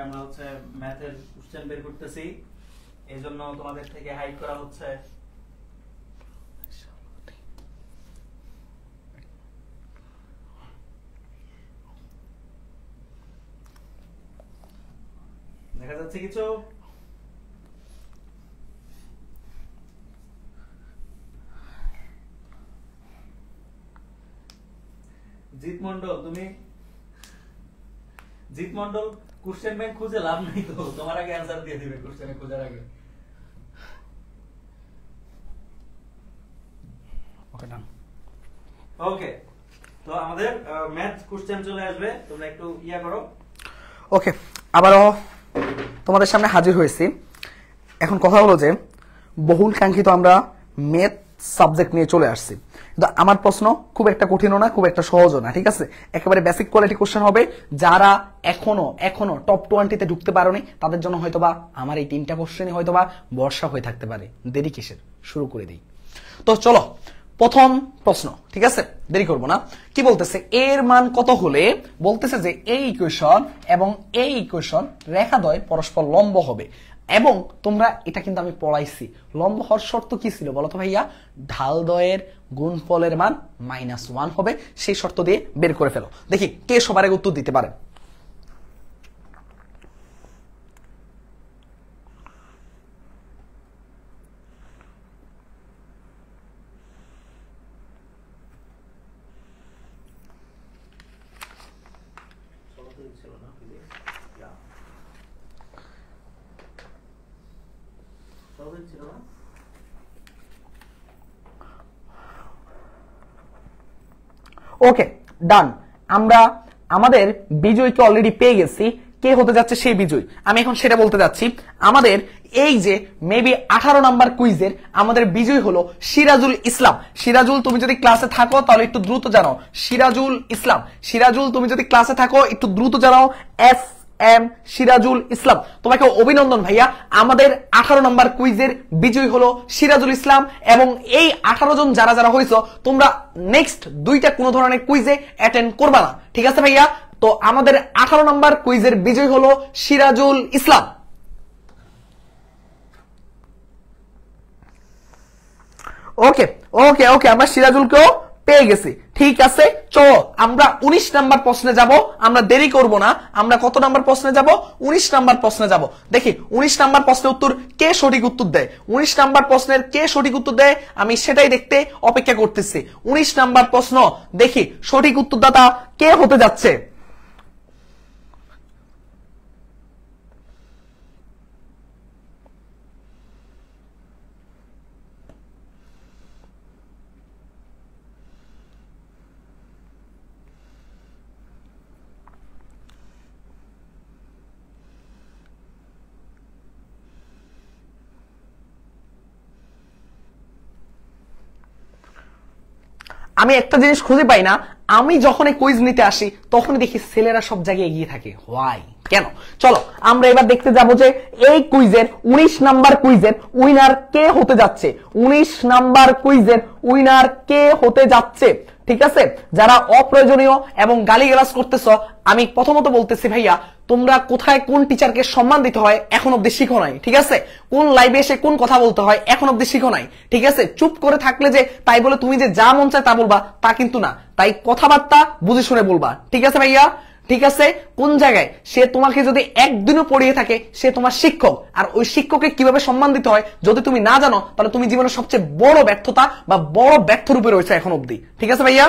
আমরা হচ্ছে ম্যাথের কোশ্চেন বের করতেছি, এই জন্য তোমাদের থেকে হাইড করা হচ্ছে। দেখা যাচ্ছে কিছু? জিৎ মন্ডল, তুমি জিৎ মন্ডল কোশ্চেন ব্যাংক খুঁজে লাভ নাই, তো তোমার আগে অ্যান্সার দিয়ে দিবে কোশ্চেনে খোঁজার আগে। ওকে, ডান। ওকে, তো আমাদের ম্যাথ কোশ্চেন চলে আসবে, তোমরা একটু করো। ওকে, আবারও তোমাদের সামনে হাজির হয়েছি। এখন কথা হলো যে বহুল কাঙ্ক্ষিত আমরা ম্যাথ সাবজেক্ট নিয়ে চলে আসছি, কিন্তু আমার প্রশ্ন খুব একটা কঠিনও না, খুব একটা সহজও না, ঠিক আছে? একেবারে বেসিক কোয়ালিটি কোশ্চেন হবে। যারা এখনো টপ 20-তে ঢুকতে পারোনি তাদের জন্য হয়তোবা আমার এই 3টা কোশ্চেনই হয়তোবা বর্ষা হয়ে থাকতে পারে। দেরি কিসের, শুরু করে দিই। তো চলো, প্রথম প্রশ্ন, ঠিক আছে? দেরি করবো না। কি বলতেছে, এর মান কত হলে বলতেছে যে এই ইকুয়েশন এবং এই ইকুয়েশন রেখাদ্বয় পরস্পর লম্ব হবে। এবং তোমরা এটা কিন্তু আমি পড়াইছি, লম্ব হওয়ার শর্ত কি ছিল বলো তো ভাইয়া? ঢালদ্বয়ের গুণফলের মান -1 হবে। সেই শর্ত দিয়ে বের করে ফেলো। দেখি কে সবার আগে উত্তর দিতে পারে। ওকে, ডান। আমরা আমাদের বিজয়কে অলরেডি পেয়ে গেছি। কে হতে যাচ্ছে সেই বিজয়, আমি এখন সেটা বলতে যাচ্ছি। আমাদের এই যে মেবি 18 নাম্বার কুইজের আমাদের বিজয় হলো সিরাজুল ইসলাম। সিরাজুল, তুমি যদি ক্লাসে থাকো তাহলে একটু দ্রুত জানাও। সিরাজুল ইসলাম, সিরাজুল তুমি যদি ক্লাসে থাকো একটু দ্রুত জানাও। এম সিরাজুল ইসলাম, তোমাকে অভিনন্দন ভাইয়া। আমাদের 18 নম্বর কুইজের বিজয়ী হলো সিরাজুল ইসলাম। এবং এই 18 জন যারা যারা হয়েছে তোমরা নেক্সট 2টা কোনো ধরনের কুইজে অ্যাটেন্ড করবা না, ঠিক আছে ভাইয়া? তো আমাদের 18 নম্বর কুইজের বিজয়ী হলো সিরাজুল ইসলাম। ওকে ওকে ওকে, আমরা সিরাজুলকেও পেয়ে গেছি। ঠিক আছে, চলো আমরা 19 নাম্বার প্রশ্নে যাব। আমরা দেরি করব না, আমরা কত নাম্বার প্রশ্নে যাব? 19 নাম্বার প্রশ্নে যাব। দেখি 19 নাম্বার প্রশ্নের উত্তর কে সঠিক উত্তর দেয়। 19 নাম্বার প্রশ্নের কে সঠিক উত্তর দেয় আমি সেটাই দেখতে অপেক্ষা করতেছি। 19 নাম্বার প্রশ্ন, দেখি সঠিক উত্তরদাতা কে হতে যাচ্ছে। আমি একটা জিনিস খুঁজে পাই না, আমি যখন এই কুইজ নিতে আসি তখন দেখি ছেলেরা সব জায়গায় এগিয়ে থাকে। হোয়াই, কেন? চলো আমরা এবার দেখতে যাব যে এই কুইজের 19 নাম্বার কুইজের উইনার কে হতে যাচ্ছে। 19 নাম্বার কুইজের উইনার কে হতে যাচ্ছে। ঠিক আছে, যারা অপ্রয়োজনীয় এবং গালিগালাজ করতেছ, আমি প্রথমত বলতেছি ভাইয়া, তোমরা কোথায় কোন টিচারকে সম্মান দিতে হয় এখন অব্দি শিখো নাই। ঠিক আছে, কোন লাইভে এসে কোন কথা বলতে হয় এখন অব্দি শিখো নাই। ঠিক আছে, চুপ করে থাকলে যে তাই বলে তুমি যে যা মন চায় তা বলবা তা কিন্তু না, তাই কথাবার্তা বুঝে শুনে বলবা। ঠিক আছে ভাইয়া, ঠিক আছে। কোন জায়গায় সে তোমাকে যদি একদিনও পড়িয়ে থাকে সে তোমার শিক্ষক, আর ওই শিক্ষককে কিভাবে সম্মান দিতে হয় যদি তুমি না জানো তাহলে তুমি জীবনের সবচেয়ে বড় ব্যর্থতা বা বড় ব্যর্থ রূপে রয়েছে এখন অব্দি। ঠিক আছে ভাইয়া,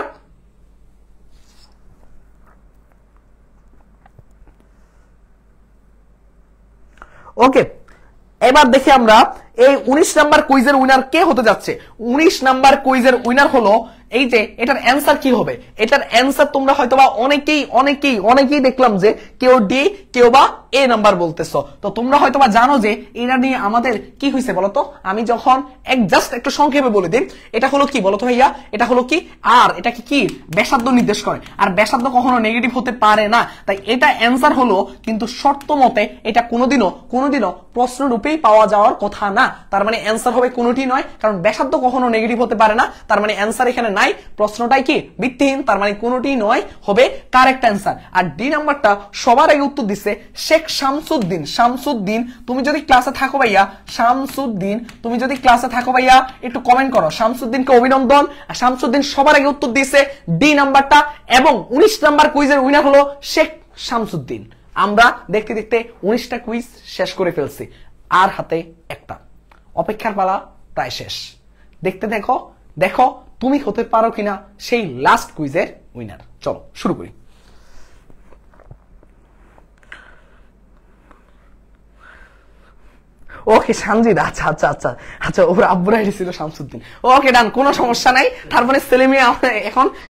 ওকে। এবার দেখি আমরা এই 19 নাম্বার কুইজের উইনার কে হতে যাচ্ছে। 19 নাম্বার কুইজের উইনার হলো এই যে, এটার অ্যান্সার কি হবে? এটার অ্যান্সার তোমরা হয়তোবা অনেকেই দেখলাম যে কেউ ডি কেউ বা এ নাম্বার বলতেছো। তো তোমরা হয়তোবা জানো যে এটা নিয়ে আমাদের কি হয়েছে বলতো। আমি যখন জাস্ট একটু সংক্ষেপে বলে দিই, এটা হলো কি বলতো ভাইয়া, এটা হলো কি, আর এটা কি ব্যাসার্ধ নির্দেশ করে, আর ব্যাসার্ধ কখনো নেগেটিভ হতে পারে না। তাই এটা অ্যান্সার হলো, কিন্তু শর্ত মতে এটা কোনোদিনও প্রশ্ন রূপেই পাওয়া যাওয়ার কথা না। তার মানে অ্যান্সার হবে কোনোটি নয়, কারণ ব্যাসার্ধ কখনো নেগেটিভ হতে পারে না। তার মানে অ্যান্সার এখানে নাই, প্রশ্নটাই কি ভিত্তিহীন, তার মানে কোনোটি নয় হবে কারেক্ট অ্যান্সার। আর ডি নাম্বারটা সবার আগে উত্তর দিচ্ছে শেখ শামসুদ্দিন। শামসুদ্দিন, তুমি যদি ক্লাসে থাকো ভাইয়া, শামসুদ্দিন তুমি যদি ক্লাসে থাকো ভাইয়া একটু কমেন্ট করো। শামসুদ্দিনকে অভিনন্দন। আর শামসুদ্দিন সবার আগে উত্তর দিয়েছে ডি নাম্বারটা, এবং 19 নাম্বার কুইজের উইনার হলো শেখ শামসুদ্দিন। আমরা দেখতে দেখতে 19টা কুইজ শেষ করে ফেলছি, আর হাতে একটা। অপেক্ষার পালা প্রায় শেষ। দেখতে দেখো তুমি হতে পারো কিনা সেই লাস্ট কুইজের উইনার। চলো শুরু করি। ওকে সানজিদ, আচ্ছা আচ্ছা আচ্ছা আচ্ছা, ওর আব্বুরা ছিল শামসুদ্দিন। ওকে ডান, কোনো সমস্যা নাই। তার মানে ছেলে মেয়ে এখন